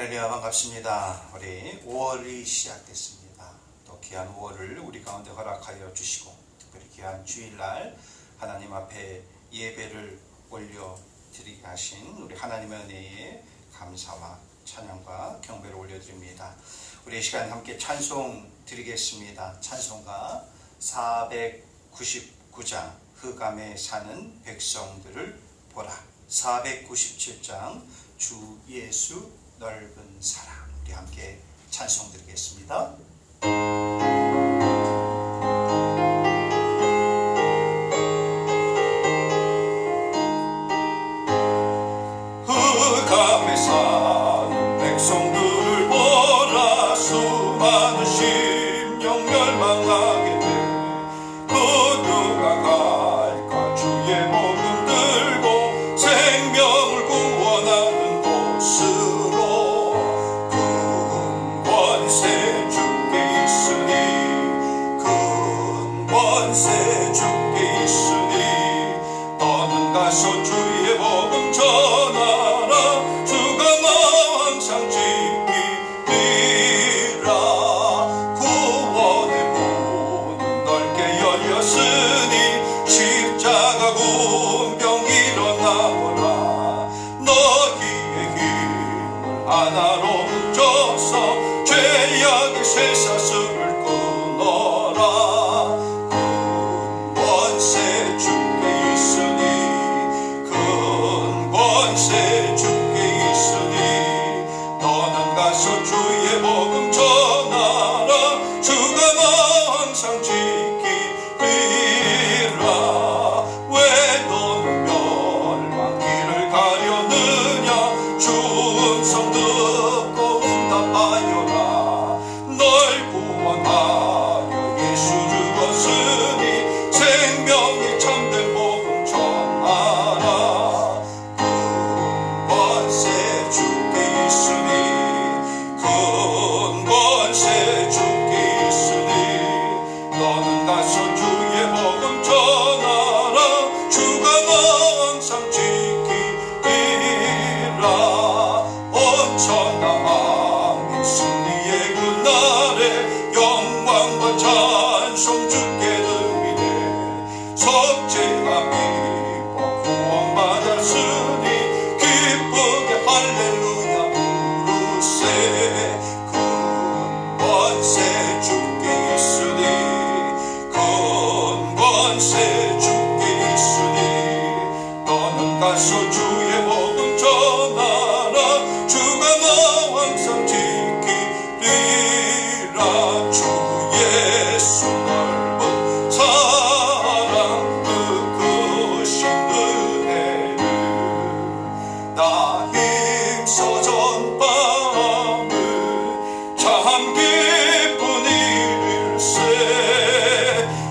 할렐루야, 반갑습니다. 우리 5월이 시작됐습니다. 또 귀한 5월을 우리 가운데 허락하여 주시고, 특별히 귀한 주일날 하나님 앞에 예배를 올려드리게 하신 우리 하나님의 은혜에 감사와 찬양과 경배를 올려드립니다. 우리 이 시간 함께 찬송 드리겠습니다. 찬송가 499장 흑암에 사는 백성들을 보라, 497장 주 예수 넓은 사랑, 우리 함께 찬송 드리겠습니다. 흑암에 사는 백성들을 보라, 수많은 심령 멸망하게 돼. 그 누가 갈까? 주의 복음 들고 생명을 구원하는 곳으로. 큰 권세 주께 있으니, 큰 권세 주께 있으니, 너는 가서 주의 복음 전하라. 주가 너 항상 지키리라. 구원의 문은 넓게 열렸으니, 십자가 군병 일어나거라. 너희의 힘을 하나로 뭉쳐서 죄악의 쇠사슬을 끊어라. 큰 권세 주께 있으니, 큰 권세 주께 있으니, 너는 가서 주의 복음 전하라. 주가 너 항상 지키리라. 왜 너는 멸망길을 가려느냐? 주 음성 듣고 응답하여라. 널 구원하여 예수 죽었으니, 생명이 참된 복음 전하라. 큰 권세 주께 있으니, 큰 권세 주께 있으니, 너는 가서 주의 복음 전하라. 주가 너 항상 지키리라. 온 천하 만민 승리의 그날에 영광과 찬송 주께 드리네. 속죄가 미워 구원받았으니, 기쁘게 할렐루야 부르세. 큰 권세 주께 있으니, 큰 권세 주께 있으니, 너는 가서 주의 복음 전하라. 주가 너 항상 지키리라. 주 예수 넓은 사랑, 그 크신 은혜를 나 힘써 전밤을 참 기쁜 일일세.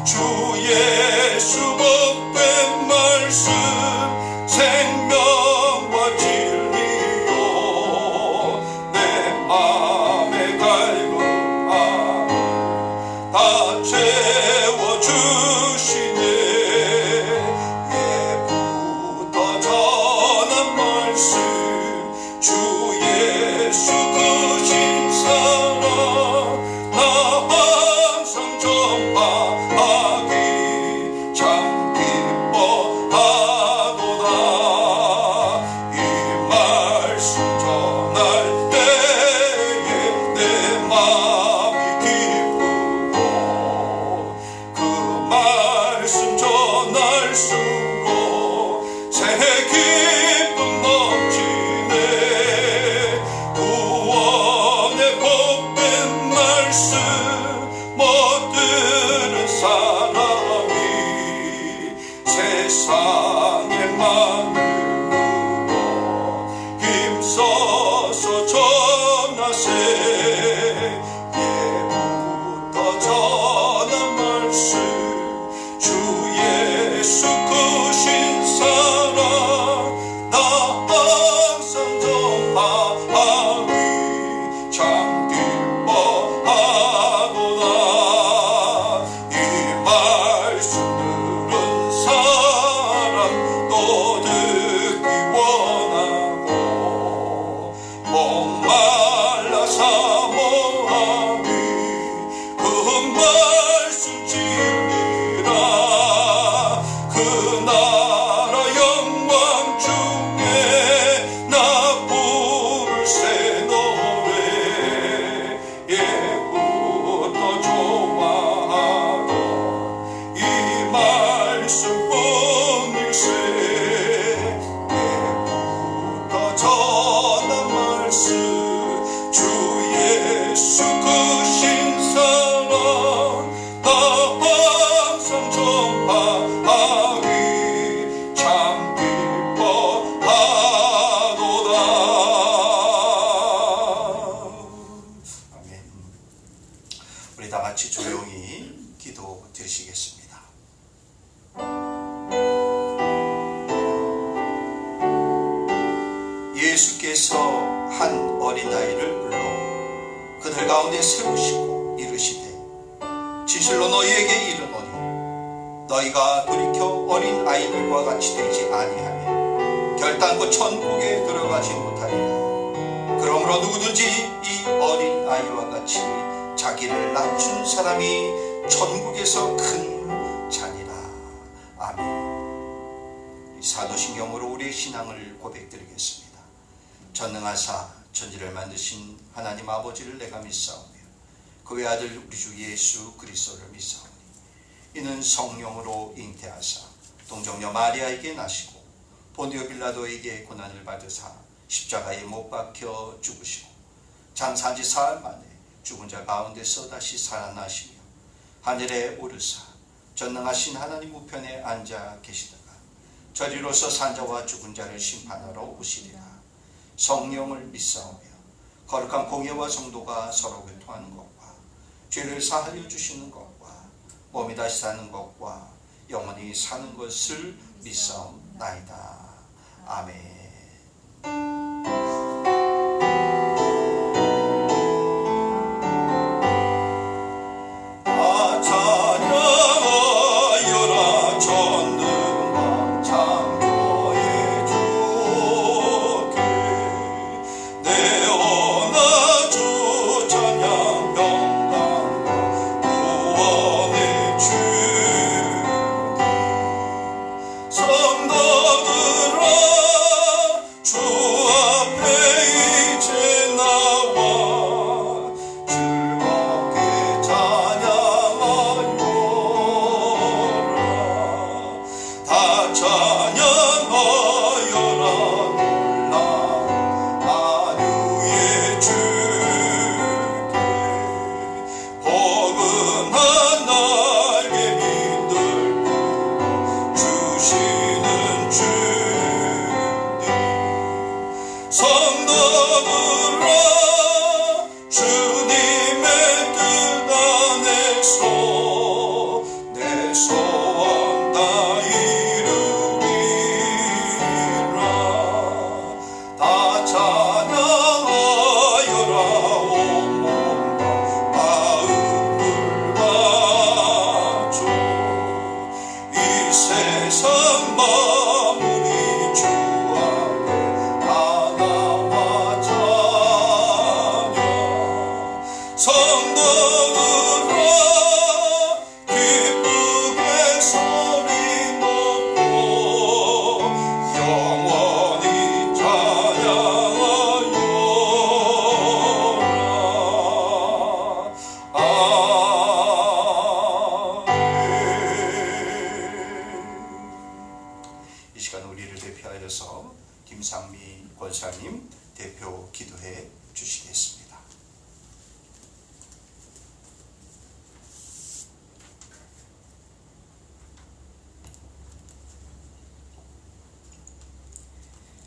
주 예수 복된 말씀, 생명과 진리요. 내 맘에 갈구함 다 채워주시네. 예부터 전한 말씀, 주 예수 크신 사랑, 나 항상 전파하기 참 기뻐하도다. 이 말씀 전할 때에 내 마음이 기쁘고, 그 말씀 전할수록 새 기쁨 넘치네. 구원의 복된 말씀 못 들은 사람이 세상의 마음으로 힘써서 전하세. 예부터 전한 말씀, 주 예수 크신 사랑, 나 항상 전파하니 참 기뻐하도다. 이 말씀 들은 사람 또 듣기 원하고, 목마 말씀 주 예수 크신 사랑 나 항상 전파하리 참 기뻐하도다. 아멘. 우리 다 같이 조용히 기도 드리시겠습니다. 예수께서 한 어린아이를 불러 그들 가운데 세우시고 이르시되 진실로 너희에게 이르노니 너희가 돌이켜 어린아이들과 같이 되지 아니하면 결단코 천국에 들어가지 못하리라. 그러므로 누구든지 이 어린아이와 같이 자기를 낮춘 사람이 천국에서 큰 자니라. 아멘. 이 사도신경으로 우리의 신앙을 고백드리겠습니다. 전능하사 천지를 만드신 하나님 아버지를 내가 믿사오며 그 외아들 우리 주 예수 그리스도를 믿사오니 이는 성령으로 잉태하사 동정녀 마리아에게 나시고 본디오 빌라도에게 고난을 받으사 십자가에 못 박혀 죽으시고 장사한 지 사흘 만에 죽은 자 가운데서 다시 살아나시며 하늘에 오르사 전능하신 하나님 우편에 앉아 계시다가 저리로서 산자와 죽은 자를 심판하러 오시리라. 성령을 믿사오며 거룩한 공예와 성도가 서로 교통하는 것과 죄를 사하여 주시는 것과 몸이 다시 사는 것과 영원히 사는 것을 믿사옵나이다. 아멘. 찬양하여라 전능한 창조의 주께 내 언아 주 찬양 평강과 구원의 주께 성도들아 주 앞에 이제 나와 즐겁게 찬양하여라. 다 찬양하여라. 놀라운 만유의 주께 포근한 날개 힘들고 주시는 주님 성도들아 주님의 뜻 안에서 내 소원 다 이루리라. 다 찬양하여라. 온몸과 마음을 바쳐 이 세상 만물이 주 앞에 다 나와 찬양. 성도들아 기쁘게 소리 높고 영원히 찬양하여라. 아멘. 이 시간 우리를 대표하여서 김상미 권사님 대표 기도해 주시겠습니다.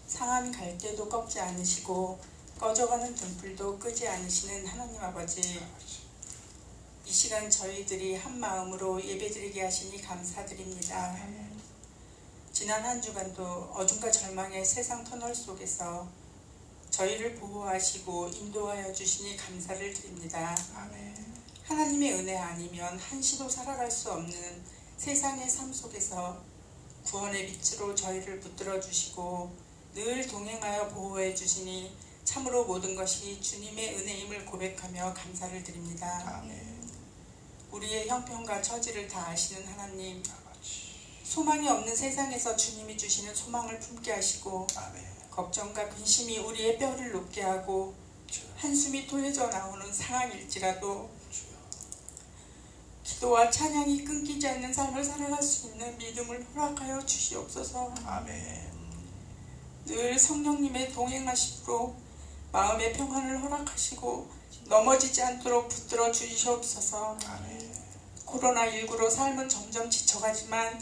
상한 갈 때도 꺾지 않으시고 꺼져가는 등불도 끄지 않으시는 하나님 아버지, 이 시간 저희들이 한 마음으로 예배드리게 하시니 감사드립니다. 지난 한 주간도 어둠과 절망의 세상 터널 속에서 저희를 보호하시고 인도하여 주시니 감사를 드립니다. 하나님의 은혜 아니면 한시도 살아갈 수 없는 세상의 삶 속에서 구원의 빛으로 저희를 붙들어 주시고 늘 동행하여 보호해 주시니 참으로 모든 것이 주님의 은혜임을 고백하며 감사를 드립니다. 우리의 형편과 처지를 다 아시는 하나님, 소망이 없는 세상에서 주님이 주시는 소망을 품게 하시고 걱정과 근심이 우리의 뼈를 녹게 하고 한숨이 토해져 나오는 상황일지라도 기도와 찬양이 끊기지 않는 삶을 살아갈 수 있는 믿음을 허락하여 주시옵소서. 늘 성령님의 동행하심으로 마음의 평안을 허락하시고 넘어지지 않도록 붙들어 주시옵소서. 아멘. 코로나19로 삶은 점점 지쳐가지만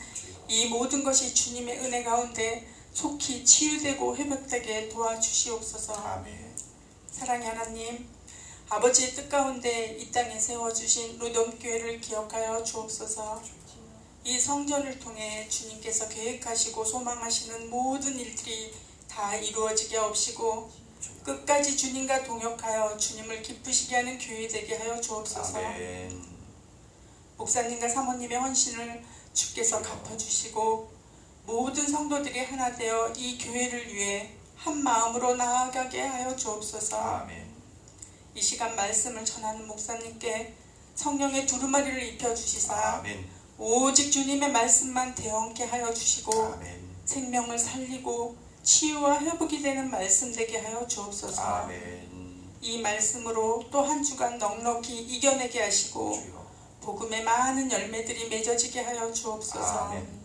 이 모든 것이 주님의 은혜 가운데 속히 치유되고 회복되게 도와주시옵소서. 아멘. 사랑의 하나님, 아버지의 뜻 가운데 이 땅에 세워주신 루돔교회를 기억하여 주옵소서. 이 성전을 통해 주님께서 계획하시고 소망하시는 모든 일들이 다 이루어지게 하옵시고 끝까지 주님과 동역하여 주님을 기쁘시게 하는 교회 되게 하여 주옵소서. 아멘. 목사님과 사모님의 헌신을 주께서 갚아주시고 모든 성도들이 하나 되어 이 교회를 위해 한 마음으로 나아가게 하여 주옵소서. 아멘. 이 시간 말씀을 전하는 목사님께 성령의 두루마리를 입혀주시사 아멘. 오직 주님의 말씀만 대언케 하여 주시고 아멘. 생명을 살리고 치유와 회복이 되는 말씀 되게 하여 주옵소서. 아멘. 이 말씀으로 또 한 주간 넉넉히 이겨내게 하시고 주여. 복음의 많은 열매들이 맺어지게 하여 주옵소서. 아멘.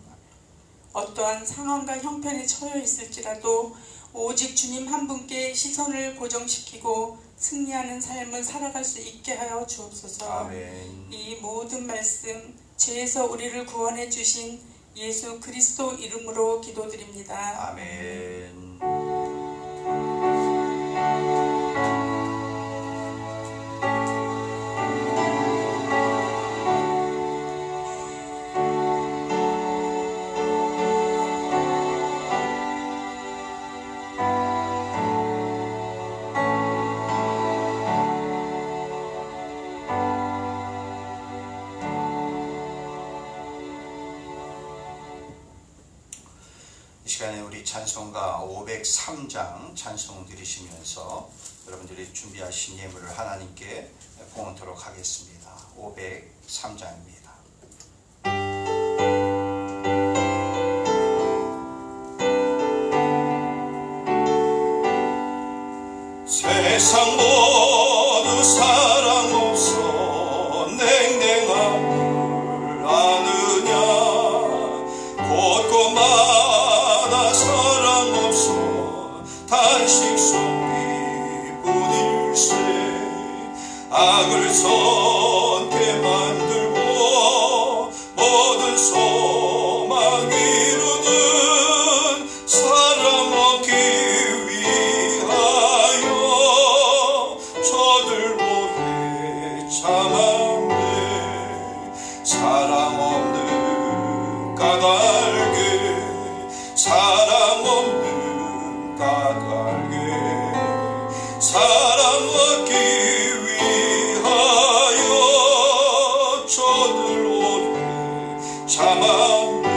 어떠한 상황과 형편에 처해 있을지라도 오직 주님 한 분께 시선을 고정시키고 승리하는 삶을 살아갈 수 있게 하여 주옵소서. 아멘. 이 모든 말씀 죄에서 우리를 구원해 주신 예수 그리스도 이름으로 기도드립니다. 아멘. 이 시간에 우리 찬송가 503장 찬송 드리시면서 여러분들이 준비하신 예물을 하나님께 봉헌토록 하겠습니다. 503장입니다. 세상 모두 사랑 없어 냉랭함을 아느냐 곳곳마다 사랑 없어 단식 속이뿐일세 악을 선케 만들고 모든 소망 이루는 사람 얻기 위하여 저들 오래 참았네. 사랑 없는 까닭에 사랑 없는 까닭에 사랑 얻기 위하여 저들 오래 참았네.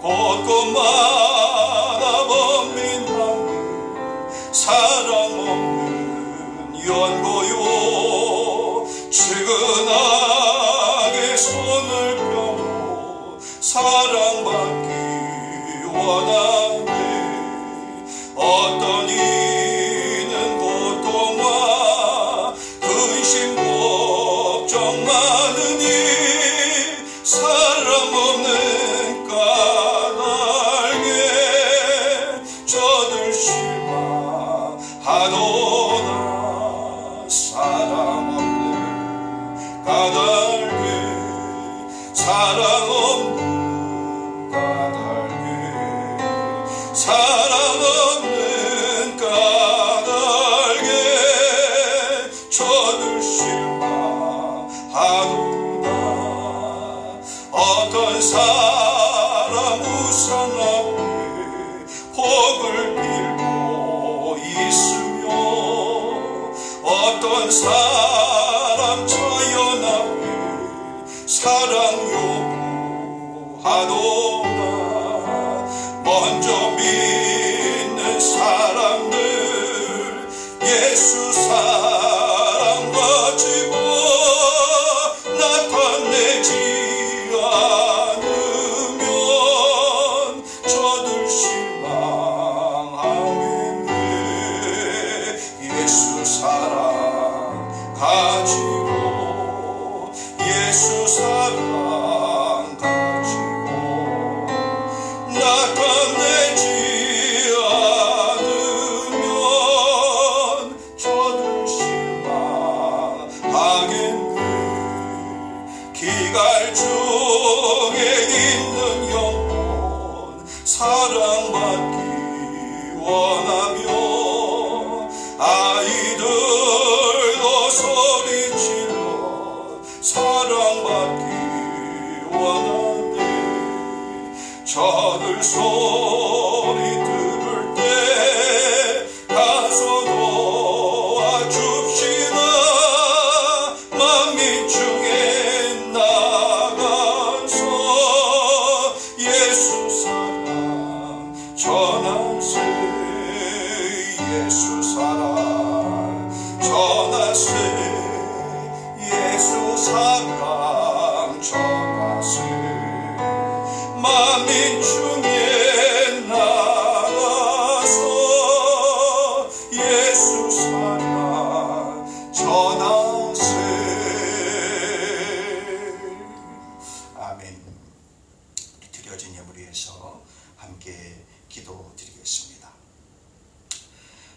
곳곳마다 범민하는 사랑 없는 연고요 측은하게 손을 펴고 사랑받기 원하네. 어떤 이는 고통과 근심 걱정 많으니 사랑 없는 까닭에 저들 실망하도다. 사랑 없는 까닭에 사랑 없는 까닭에 사랑 없는 까닭에 저들 실망하도다. 어떤 사람 우상 앞에 복을 빌고 있으며 어떤 사람 저연 앞에 사랑 요구하도다. 먼저 믿는 사람들 예수 사랑 가지고 나타내지 않으면 저들 실망하겠네. 예수 사랑 가지고 예수 사랑 가지고 나타내지 않으면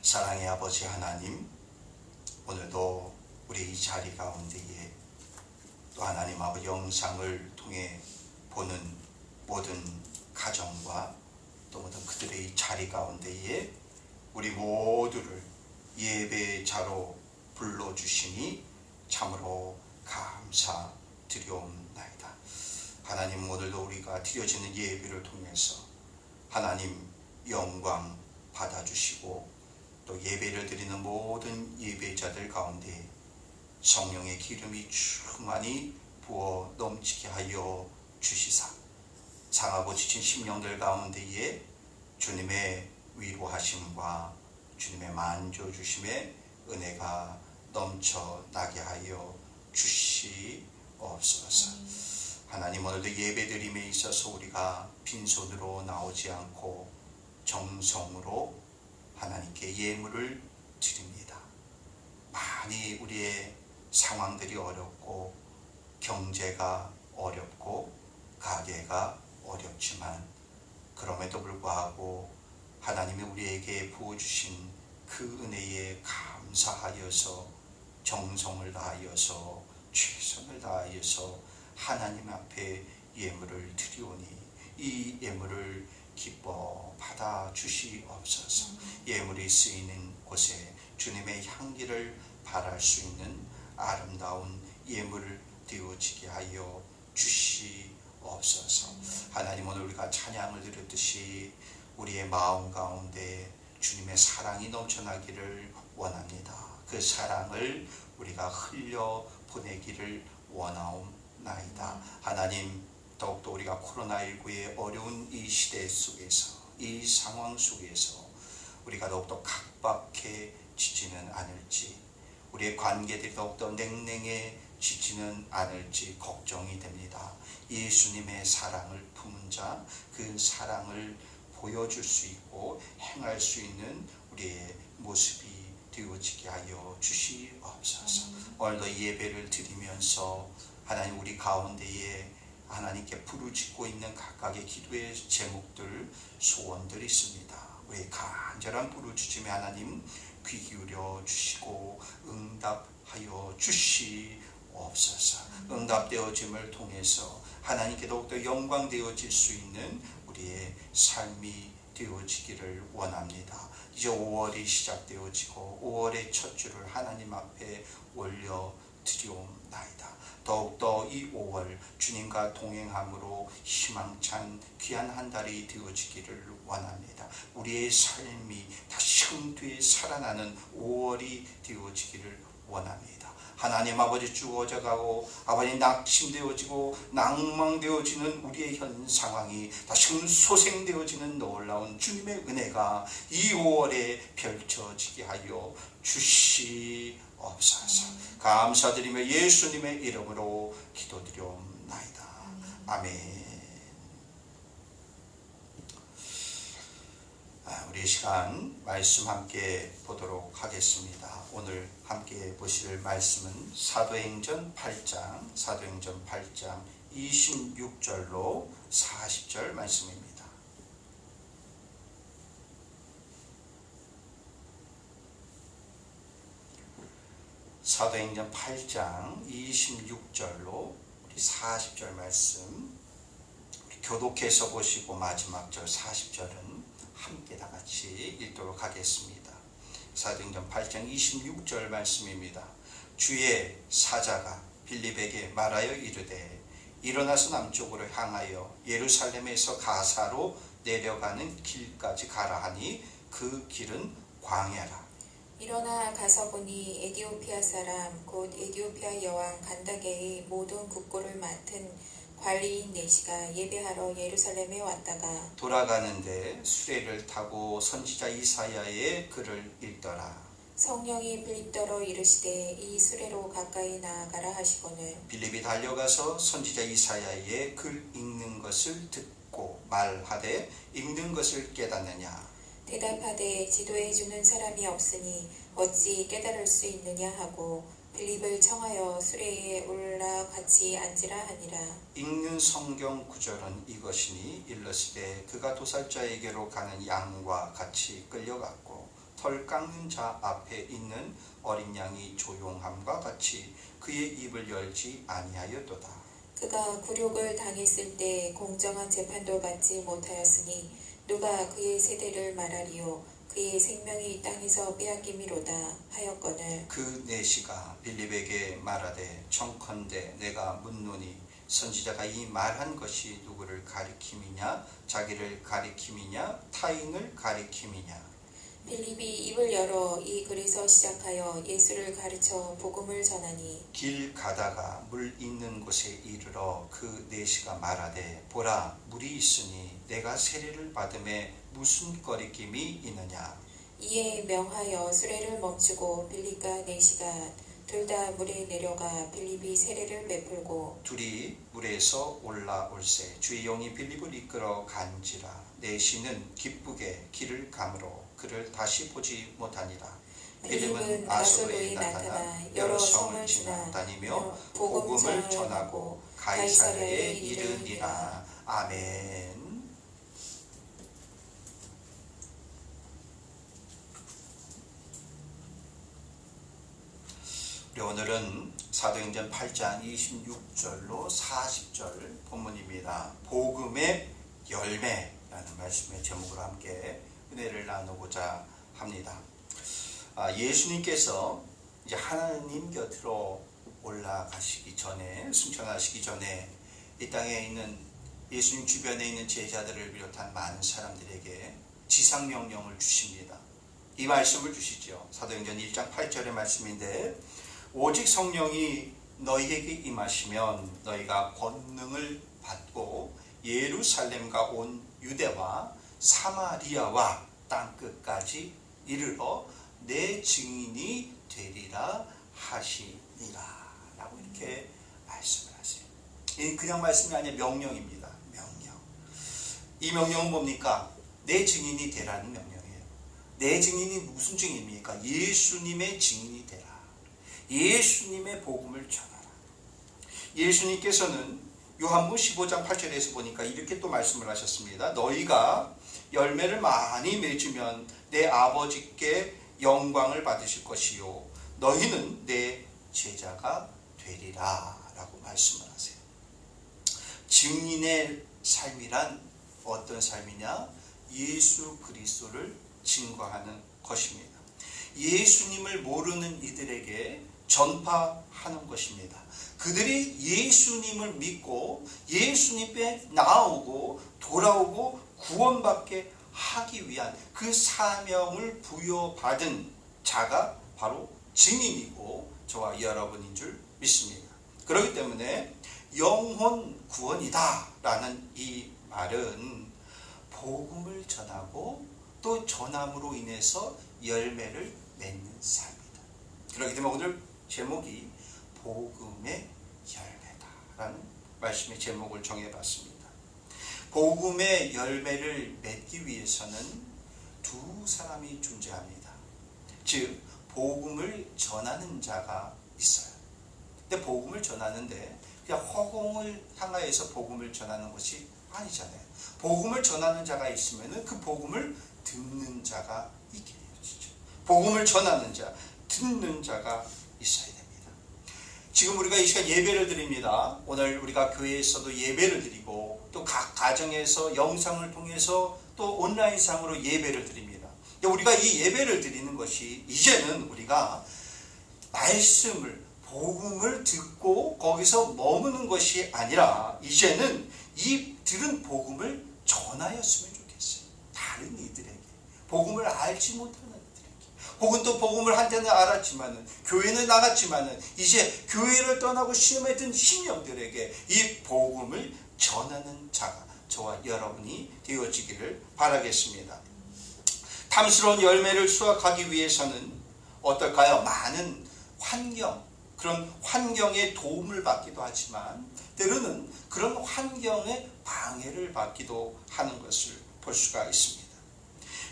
사랑의 아버지 하나님, 오늘도 우리 이 자리 가운데에 또 하나님 아버지 영상을 통해 보는 모든 가정과 또 모든 그들의 이 자리 가운데에 우리 모두를 예배자로 불러주시니 참으로 감사드리옵나이다. 하나님, 오늘도 우리가 드려지는 예배를 통해서 하나님 영광 받아주시고 또 예배를 드리는 모든 예배자들 가운데 성령의 기름이 충만히 부어 넘치게 하여 주시사 상하고 지친 심령들 가운데에 주님의 위로하심과 주님의 만져주심의 은혜가 넘쳐나게 하여 주시옵소서. 하나님, 오늘도 예배드림에 있어서 우리가 빈손으로 나오지 않고 정성으로 하나님께 예물을 드립니다. 많이 우리의 상황들이 어렵고 경제가 어렵고 가게가 어렵지만 그럼에도 불구하고 하나님이 우리에게 부어주신 그 은혜에 감사하여서 정성을 다하여서 최선을 다하여서 하나님 앞에 예물을 드리오니 이 예물을 기뻐 받아 주시옵소서. 예물이 쓰이는 곳에 주님의 향기를 발할 수 있는 아름다운 예물을 되어지게 하여 주시옵소서. 하나님, 오늘 우리가 찬양을 드렸듯이 우리의 마음 가운데 주님의 사랑이 넘쳐나기를 원합니다. 그 사랑을 우리가 흘려 보내기를 원하옵나이다. 하나님, 더욱더 우리가 코로나19의 어려운 이 시대 속에서, 이 상황 속에서 우리가 더욱더 각박해지지는 않을지, 우리의 관계들이 더욱더 냉랭해지지는 않을지 걱정이 됩니다. 예수님의 사랑을 품은 자, 그 사랑을 보여줄 수 있고 행할 수 있는 우리의 모습이 되어지게 하여 주시옵소서. 오늘도 예배를 드리면서 하나님, 우리 가운데에 하나님께 부르짖고 있는 각각의 기도의 제목들, 소원들이 있습니다. 우리의 간절한 부르짖음에 하나님 귀 기울여 주시고 응답하여 주시옵소서. 응답되어짐을 통해서 하나님께 더욱더 영광되어질 수 있는 우리의 삶이 되어지기를 원합니다. 이제 5월이 시작되어지고 5월의 첫 주를 하나님 앞에 올려드리옵나이다. 더욱더 이 5월 주님과 동행함으로 희망찬 귀한 한 달이 되어지기를 원합니다. 우리의 삶이 다시 흥되에 살아나는 5월이 되어지기를 원합니다. 하나님 아버지, 죽어져가고 아버지 낙심되어지고 낭망되어지는 우리의 현 상황이 다시 소생되어지는 놀라운 주님의 은혜가 이 5월에 펼쳐지게 하여 주시옵소서. 감사드리며 예수님의 이름으로 기도드리옵나이다. 아멘. 우리 시간 말씀 함께 보도록 하겠습니다. 오늘 함께 보실 말씀은 사도행전 8장 26절로 40절 말씀입니다. 사도행전 8장 26절로 40절 말씀, 교독해서 보시고 마지막 절 40절은 함께 다 같이 읽도록 하겠습니다. 사도행전 8장 26절 말씀입니다. 주의 사자가 빌립에게 말하여 이르되 일어나서 남쪽으로 향하여 예루살렘에서 가사로 내려가는 길까지 가라 하니 그 길은 광야라. 일어나 가서 보니 에디오피아 사람 곧 에디오피아 여왕 간다게의 모든 국고를 맡은 관리인 네시가 예배하러 예루살렘에 왔다가 돌아가는데 수레를 타고 선지자 이사야의 글을 읽더라. 성령이 빌립더러 이르시되 이 수레로 가까이 나아가라 하시거늘 빌립이 달려가서 선지자 이사야의 글 읽는 것을 듣고 말하되 읽는 것을 깨닫느냐. 대답하되 지도해 주는 사람이 없으니 어찌 깨달을 수 있느냐 하고 빌립을 청하여 수레에 올라 같이 앉으라 하니라. 읽는 성경 구절은 이것이니 일러시되 그가 도살자에게로 가는 양과 같이 끌려갔고 털 깎는 자 앞에 있는 어린 양이 조용함과 같이 그의 입을 열지 아니하였도다. 그가 굴욕을 당했을 때 공정한 재판도 받지 못하였으니 누가 그의 세대를 말하리요. 그의 생명이 땅에서 빼앗김이로다 하였거늘. 그 내시가 빌립에게 말하되 청컨대 내가 묻노니 선지자가 이 말한 것이 누구를 가리킴이냐 자기를 가리킴이냐 타인을 가리킴이냐. 빌립이 입을 열어 이 글에서 시작하여 예수를 가르쳐 복음을 전하니 길 가다가 물 있는 곳에 이르러 그 내시가 말하되 보라 물이 있으니 내가 세례를 받음에 무슨 거리낌이 있느냐. 이에 명하여 수레를 멈추고 빌립과 내시가 둘 다 물에 내려가 빌립이 세례를 베풀고 둘이 물에서 올라올세 주의 영이 빌립을 이끌어 간지라. 내시는 기쁘게 길을 가므로 그를 다시 보지 못하니라. 빌립은 아소로에 나타나 여러 성을 지나다니며 복음을 전하고 가이사랴에 이르니라. 아멘. 우리 오늘은 사도행전 8장 26절로 40절 본문입니다. 복음의 열매라는 말씀의 제목으로 함께 은혜를 나누고자 합니다. 예수님께서 이제 하나님 곁으로 올라가시기 전에, 승천하시기 전에 이 땅에 있는 예수님 주변에 있는 제자들을 비롯한 많은 사람들에게 지상명령을 주십니다. 이 말씀을 주시죠. 사도행전 1장 8절의 말씀인데 오직 성령이 너희에게 임하시면 너희가 권능을 받고 예루살렘과 온 유대와 사마리아와 땅끝까지 이르러 내 증인이 되리라 하시니라 라고 이렇게 말씀을 하세요. 이 그냥 말씀이 아니라 명령입니다. 명령. 이 명령은 뭡니까? 내 증인이 되라는 명령이에요. 내 증인이 무슨 증인입니까? 예수님의 증인이 되라. 예수님의 복음을 전하라. 예수님께서는 요한복음 15장 8절에서 보니까 이렇게 또 말씀을 하셨습니다. 너희가 열매를 많이 맺으면 내 아버지께 영광을 받으실 것이요 너희는 내 제자가 되리라 라고 말씀을 하세요. 증인의 삶이란 어떤 삶이냐? 예수 그리스도를 증거하는 것입니다. 예수님을 모르는 이들에게 전파하는 것입니다. 그들이 예수님을 믿고 예수님께 나오고 돌아오고 구원받게 하기 위한 그 사명을 부여받은 자가 바로 증인이고 저와 여러분인 줄 믿습니다. 그렇기 때문에 영혼 구원이다 라는 이 말은 복음을 전하고 또 전함으로 인해서 열매를 맺는 삶이다. 그렇기 때문에 오늘 제목이 복음의 열매다라는 말씀의 제목을 정해봤습니다. 복음의 열매를 맺기 위해서는 두 사람이 존재합니다. 즉 복음을 전하는 자가 있어요. 근데 복음을 전하는데 그냥 허공을 향하여서 복음을 전하는 것이 아니잖아요. 복음을 전하는 자가 있으면 그 복음을 듣는 자가 있게 되어지죠. 복음을 전하는 자, 듣는 자가 있어야 됩니다. 지금 우리가 이 시간 예배를 드립니다. 오늘 우리가 교회에서도 예배를 드리고 또 각 가정에서 영상을 통해서 또 온라인상으로 예배를 드립니다. 우리가 이 예배를 드리는 것이 이제는 우리가 말씀을 복음을 듣고 거기서 머무는 것이 아니라 이제는 이 들은 복음을 전하였으면 좋겠어요. 다른 이들에게 복음을 알지 못하는 혹은 또 복음을 한때는 알았지만은 교회는 나갔지만은 이제 교회를 떠나고 시험에 든 심령들에게 이 복음을 전하는 자가 저와 여러분이 되어지기를 바라겠습니다. 탐스러운 열매를 수확하기 위해서는 어떨까요? 많은 환경, 그런 환경의 도움을 받기도 하지만 때로는 그런 환경의 방해를 받기도 하는 것을 볼 수가 있습니다.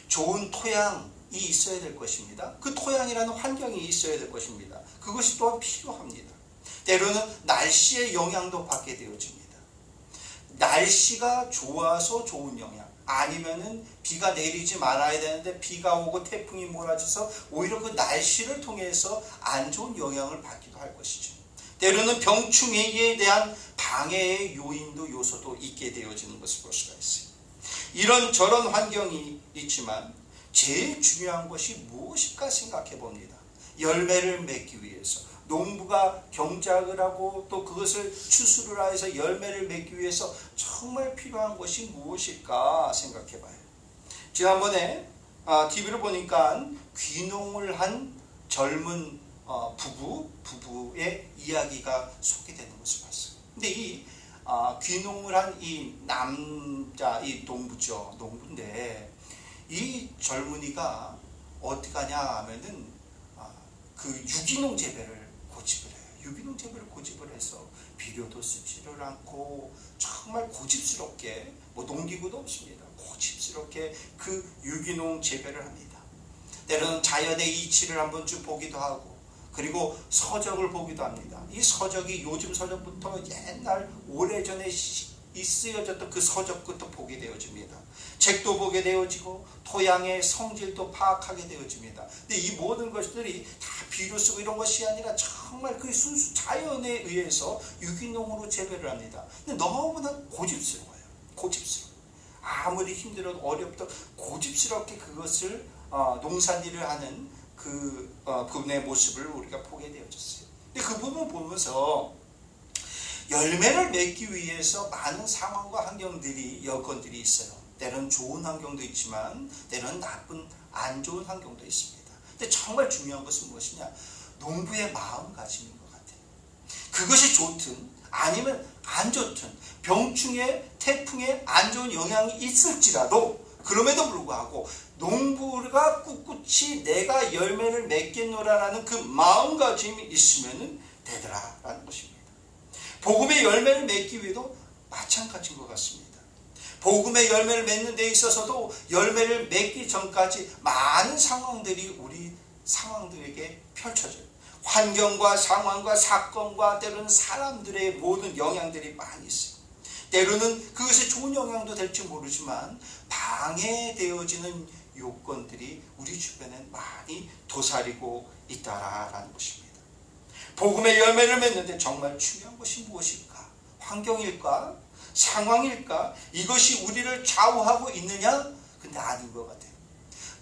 좋은 토양이 있어야 될 것입니다. 그 토양이라는 환경이 있어야 될 것입니다. 그것이 또한 필요합니다. 때로는 날씨의 영향도 받게 되어집니다. 날씨가 좋아서 좋은 영향, 아니면은 비가 내리지 말아야 되는데 비가 오고 태풍이 몰아쳐서 오히려 그 날씨를 통해서 안 좋은 영향을 받기도 할 것이죠. 때로는 병충해에 대한 방해의 요인도 요소도 있게 되어지는 것을 볼 수가 있어요. 이런 저런 환경이 있지만 제일 중요한 것이 무엇일까 생각해 봅니다. 열매를 맺기 위해서 농부가 경작을 하고 또 그것을 추수를 해서 열매를 맺기 위해서 정말 필요한 것이 무엇일까 생각해 봐요. 지난번에 TV를 보니까 귀농을 한 젊은 부부의 이야기가 소개되는 것을 봤어요. 근데 이 귀농을 한 이 남자, 이 농부인데 이 젊은이가 어떻게 하냐 하면은 그 유기농 재배를 고집을 해요. 유기농 재배를 고집을 해서 비료도 쓰지를 않고 정말 고집스럽게, 뭐 농기구도 없습니다. 고집스럽게 그 유기농 재배를 합니다. 때로는 자연의 이치를 한번 쭉 보기도 하고, 그리고 서적을 보기도 합니다. 이 서적이 요즘 서적부터 옛날 오래전에 쓰여졌던 그 서적부터 보게 되어집니다. 책도 보게 되어지고 토양의 성질도 파악하게 되어집니다. 근데 이 모든 것들이 다 비료 쓰고 이런 것이 아니라 정말 그 순수 자연에 의해서 유기농으로 재배를 합니다. 근데 너무나 고집스러워요. 고집스러워요. 아무리 힘들어도 어렵도 고집스럽게 그것을 농산일을 하는 그분의 모습을 우리가 보게 되어졌어요. 근데 그 부분을 보면서 열매를 맺기 위해서 많은 상황과 환경들이, 여건들이 있어요. 때로는 좋은 환경도 있지만 때로는 나쁜, 안 좋은 환경도 있습니다. 근데 정말 중요한 것은 무엇이냐? 농부의 마음가짐인 것 같아요. 그것이 좋든 아니면 안 좋든 병충해, 태풍에 안 좋은 영향이 있을지라도 그럼에도 불구하고 농부가 꿋꿋이 내가 열매를 맺겠노라라는 그 마음가짐이 있으면 되더라라는 것입니다. 복음의 열매를 맺기 위해도 마찬가지인 것 같습니다. 복음의 열매를 맺는 데 있어서도 열매를 맺기 전까지 많은 상황들이 우리 상황들에게 펼쳐져요. 환경과 상황과 사건과 때로는 사람들의 모든 영향들이 많이 있어요. 때로는 그것이 좋은 영향도 될지 모르지만 방해되어지는 요건들이 우리 주변에 많이 도사리고 있다라는 것입니다. 복음의 열매를 맺는데 정말 중요한 것이 무엇일까? 환경일까? 상황일까? 이것이 우리를 좌우하고 있느냐? 근데 아닌 것 같아요.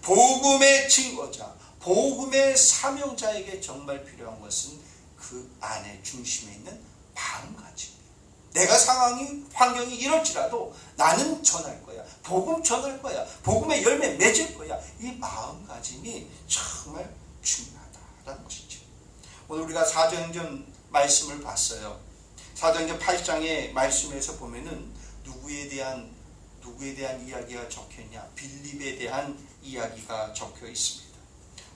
복음의 증거자, 복음의 사명자에게 정말 필요한 것은 그 안에 중심에 있는 마음가짐이에요. 내가 상황이, 환경이 이럴지라도 나는 전할 거야. 복음 전할 거야. 복음의 열매 맺을 거야. 이 마음가짐이 정말 중요하다는 것이죠. 오늘 우리가 사도행전 말씀을 봤어요. 사도행전 8장의 말씀에서 보면은 누구에 대한 이야기가 적혀 있냐? 빌립에 대한 이야기가 적혀 있습니다.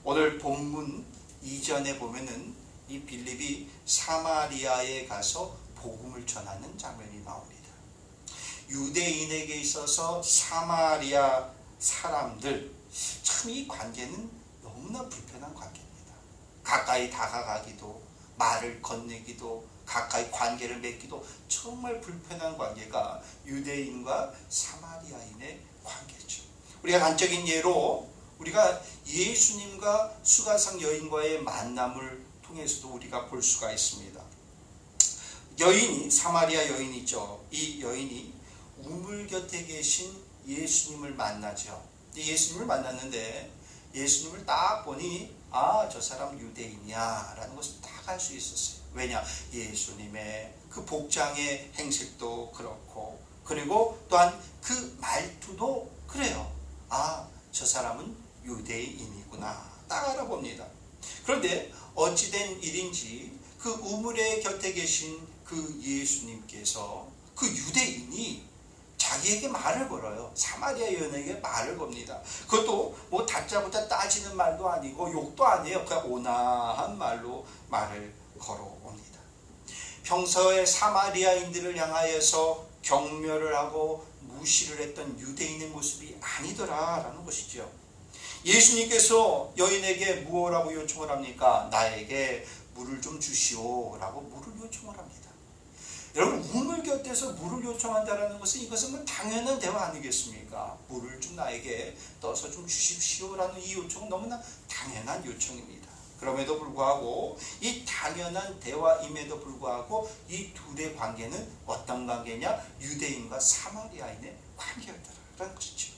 오늘 본문 이전에 보면은 이 빌립이 사마리아에 가서 복음을 전하는 장면이 나옵니다. 유대인에게 있어서 사마리아 사람들, 참 이 관계는 너무나 불편한 관계입니다. 가까이 다가가기도, 말을 건네기도, 가까이 관계를 맺기도 정말 불편한 관계가 유대인과 사마리아인의 관계죠. 우리가 단적인 예로 우리가 예수님과 수가성 여인과의 만남을 통해서도 우리가 볼 수가 있습니다. 여인이, 사마리아 여인이죠. 이 여인이 우물 곁에 계신 예수님을 만나죠. 예수님을 만났는데 예수님을 딱 보니 저 사람 유대인이야 라는 것을 딱 알 수 있었어요. 왜냐? 예수님의 그 복장의 행색도 그렇고, 그리고 또한 그 말투도 그래요. 저 사람은 유대인이구나 딱 알아봅니다. 그런데 어찌된 일인지 그 우물의 곁에 계신 그 예수님께서 그 유대인이 자기에게 말을 걸어요. 사마리아 여인에게 말을 겁니다. 그것도 뭐 다짜고짜 따지는 말도 아니고 욕도 아니에요. 그냥 온화한 말로 말을 걸어옵니다. 평소에 사마리아인들을 향하여서 경멸을 하고 무시를 했던 유대인의 모습이 아니더라라는 것이죠. 예수님께서 여인에게 무엇라고 요청을 합니까? 나에게 물을 좀 주시오 라고 물을 요청을 합니다. 여러분, 우물 곁에서 물을 요청한다는 것은 이것은 뭐 당연한 대화 아니겠습니까? 물을 좀 나에게 떠서 좀 주십시오라는 이 요청은 너무나 당연한 요청입니다. 그럼에도 불구하고 이 당연한 대화임에도 불구하고 이 둘의 관계는 어떤 관계냐? 유대인과 사마리아인의 관계였다라는 것이죠.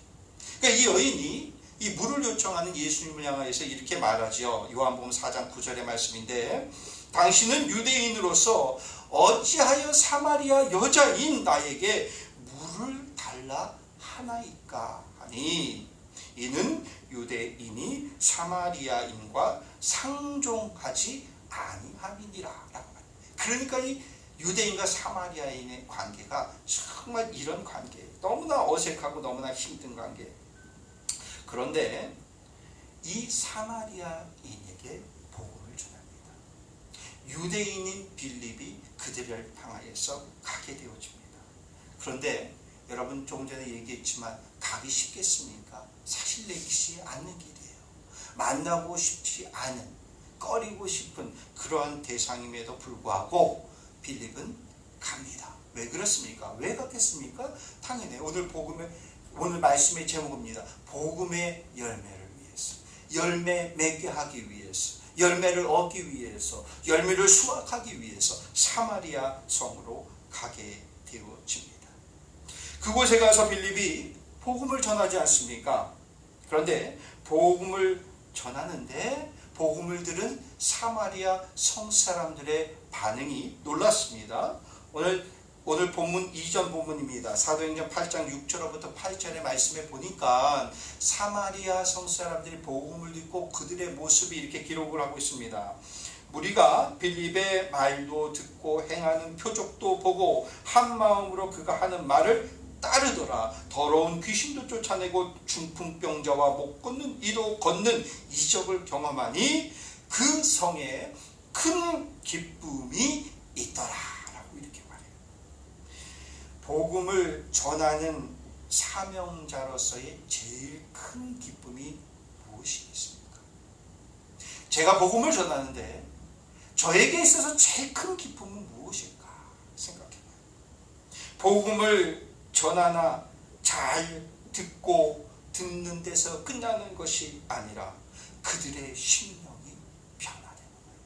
그러니까 이 여인이 이 물을 요청하는 예수님을 향하여서 이렇게 말하죠. 요한복음 4장 9절의 말씀인데, 당신은 유대인으로서 어찌하여 사마리아 여자인 나에게 물을 달라 하나이까 하니, 이는 유대인이 사마리아인과 상종하지 아니함이니라 라고 말합니다. 그러니까 이 유대인과 사마리아인의 관계가 정말 이런 관계, 너무나 어색하고 너무나 힘든 관계. 그런데 이 사마리아인에게 복음을 전합니다. 유대인인 빌립이 그들을 향하여서 가게 되어집니다. 그런데 여러분, 조금 전에 얘기했지만 가기 쉽겠습니까? 사실 내키지 않는 길이에요. 만나고 싶지 않은, 꺼리고 싶은 그러한 대상임에도 불구하고 빌립은 갑니다. 왜 그렇습니까? 왜 갔겠습니까? 당연히 오늘 말씀의 제목입니다. 복음의 열매를 위해서, 열매 맺게 하기 위해서, 열매를 얻기 위해서, 열매를 수확하기 위해서 사마리아 성으로 가게 되어집니다. 그곳에 가서 빌립이 복음을 전하지 않습니까? 그런데 복음을 전하는데 복음을 들은 사마리아 성 사람들의 반응이 놀랐습니다. 오늘 본문 이전 본문입니다. 사도행전 8장 6절부터 8절의 말씀에 보니까 사마리아 성 사람들이 복음을 듣고 그들의 모습이 이렇게 기록을 하고 있습니다. 무리가 빌립의 말도 듣고 행하는 표적도 보고 한 마음으로 그가 하는 말을 따르더라. 더러운 귀신도 쫓아내고 중풍병자와 못 걷는 이도 걷는 이적을 경험하니 그 성에 큰 기쁨이 있더라 라고 이렇게 말해요. 복음을 전하는 사명자로서의 제일 큰 기쁨이 무엇이겠습니까? 제가 복음을 전하는데 저에게 있어서 제일 큰 기쁨은 무엇일까 생각해봐요. 복음을 전하나 잘 듣는 데서 끝나는 것이 아니라 그들의 심령이 변화되는 거예요.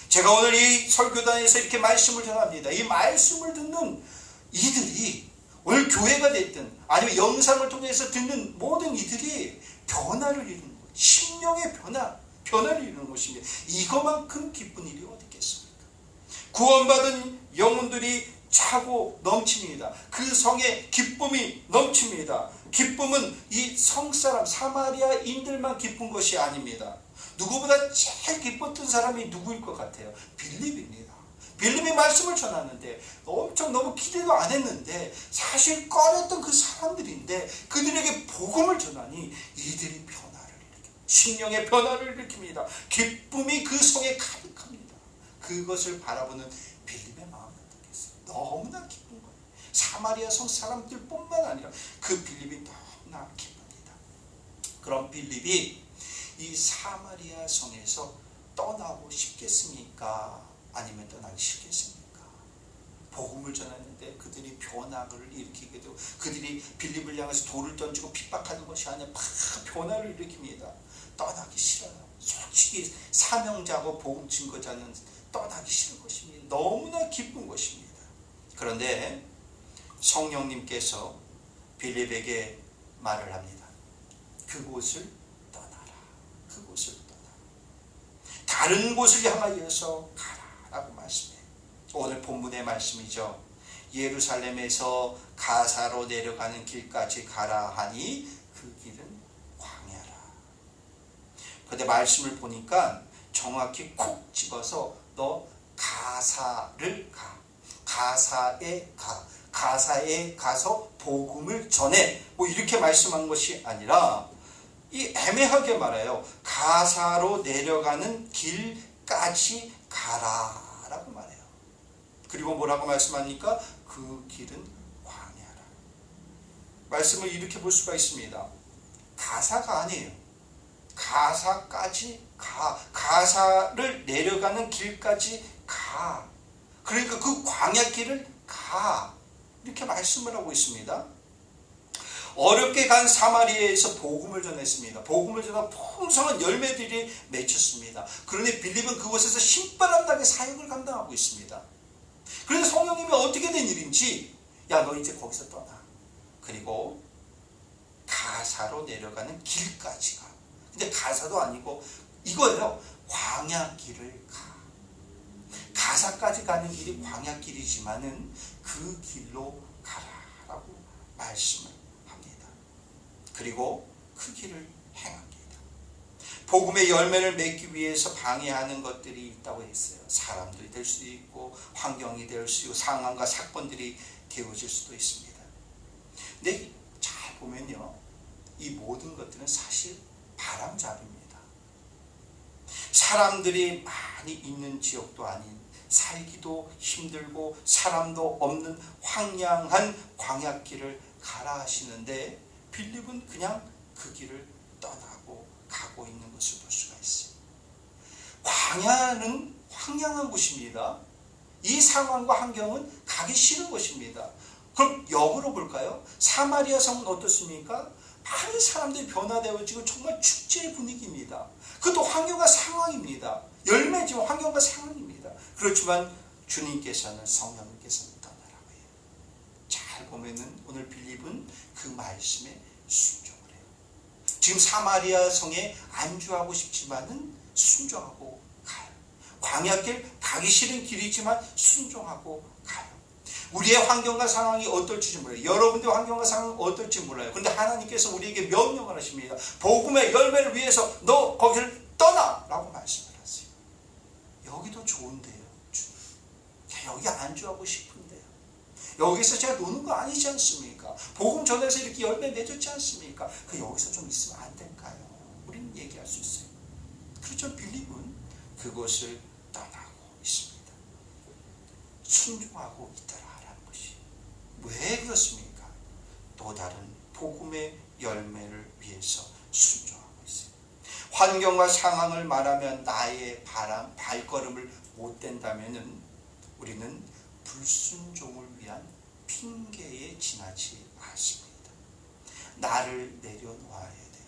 제가 오늘 이 설교단에서 이렇게 말씀을 전합니다. 이 말씀을 듣는 이들이 오늘 교회가 됐든 아니면 영상을 통해서 듣는 모든 이들이 변화를 이루는 거예요. 심령의 변화를 이루는 것입니다. 이거만큼 기쁜 일이 어디 있겠습니까? 구원받은 영혼들이 차고 넘칩니다. 그 성에 기쁨이 넘칩니다. 기쁨은 이 성사람 사마리아인들만 기쁜 것이 아닙니다. 누구보다 제일 기뻤던 사람이 누구일 것 같아요? 빌립입니다. 빌립이 말씀을 전하는데 엄청 너무 기대도 안 했는데 사실 꺼렸던 그 사람들인데 그들에게 복음을 전하니 이들이 변화를 일으킵니다. 심령의 변화를 일으킵니다. 기쁨이 그 성에 가득합니다. 그것을 바라보는 빌립의 마음이 어떻겠어요? 너무나 기쁜 거예요. 사마리아 성 사람들뿐만 아니라 그 빌립이 너무나 기쁩니다. 그럼 빌립이 이 사마리아 성에서 떠나고 싶겠습니까? 아니면 떠나기 싫겠습니까? 복음을 전했는데 그들이 변화를 일으키게 되고 그들이 빌립을 향해서 돌을 던지고 핍박하는 것이 아니라 막 변화를 일으킵니다. 떠나기 싫어요. 솔직히 사명자고 복음 증거자는 떠나기 싫은 것입니다. 너무나 기쁜 것입니다. 그런데 성령님께서 빌립에게 말을 합니다. 그곳을 떠나라. 그곳을 떠나라. 다른 곳을 향하여서 가라 라고 말씀해요. 오늘 본문의 말씀이죠. 예루살렘에서 가사로 내려가는 길까지 가라 하니 그 길은 광야라. 그런데 말씀을 보니까 정확히 콕 집어서 너 가사를 가. 가사에 가. 가사에 가서 복음을 전해. 뭐 이렇게 말씀한 것이 아니라 이 애매하게 말해요. 가사로 내려가는 길까지 가라 라고 말해요. 그리고 뭐라고 말씀하니까 그 길은 광야라. 말씀을 이렇게 볼 수가 있습니다. 가사가 아니에요. 가사까지 가. 가사를 내려가는 길까지 가. 그러니까 그 광야길을 가, 이렇게 말씀을 하고 있습니다. 어렵게 간 사마리아에서 복음을 전했습니다. 복음을 전하고 풍성한 열매들이 맺혔습니다. 그런데 빌립은 그곳에서 신바람 나게 사역을 감당하고 있습니다. 그런데 성령님이 어떻게 된 일인지, 야, 너 이제 거기서 떠나. 그리고 가사로 내려가는 길까지 가. 근데 가사도 아니고 이거예요. 광야길을 가. 가사까지 가는 길이 광야길이지만은 그 길로 가라라고 말씀을 합니다. 그리고 그 길을 행합니다. 복음의 열매를 맺기 위해서 방해하는 것들이 있다고 했어요. 사람들이 될 수도 있고 환경이 될 수 있고 상황과 사건들이 되어질 수도 있습니다. 근데 잘 보면요, 이 모든 것들은 사실 바람잡이입니다. 사람들이 많이 있는 지역도 아닌, 살기도 힘들고 사람도 없는 황량한 광야길을 가라 하시는데 빌립은 그냥 그 길을 떠나고 가고 있는 것을 볼 수가 있어요. 광야는 황량한 곳입니다. 이 상황과 환경은 가기 싫은 것입니다. 그럼 역으로 볼까요? 사마리아 성은 어떻습니까? 많은 사람들이 변화되어지고 정말 축제의 분위기입니다. 그것도 환경과 상황입니다. 열매지만 환경과 상황입니다. 그렇지만 주님께서는, 성령님께서는 떠나라고 해요. 잘 보면은 오늘 빌립은 그 말씀에 순종을 해요. 지금 사마리아 성에 안주하고 싶지만은 순종하고 가요. 광야길 가기 싫은 길이지만 순종하고 가요. 우리의 환경과 상황이 어떨지 몰라요. 여러분들의 환경과 상황이 어떨지 몰라요. 그런데 하나님께서 우리에게 명령을 하십니다. 복음의 열매를 위해서 너 거기를 떠나! 라고 말씀을 하세요. 여기도 좋은데요. 여기 안주하고 싶은데요. 여기서 제가 노는 거 아니지 않습니까? 복음 전해서 이렇게 열매 맺었지 않습니까? 그 여기서 좀 있으면 안 될까요? 우리는 얘기할 수 있어요. 그렇죠. 빌립은 그곳을 떠나고 있습니다. 순종하고 있더라라는 것이. 왜 그렇습니까? 또 다른 복음의 열매를 위해서 순종하고 있어요. 환경과 상황을 말하면 나의 발걸음을 못 댄다면은 우리는 불순종을 위한 핑계에 지나지 않습니다. 나를 내려놓아야 돼요.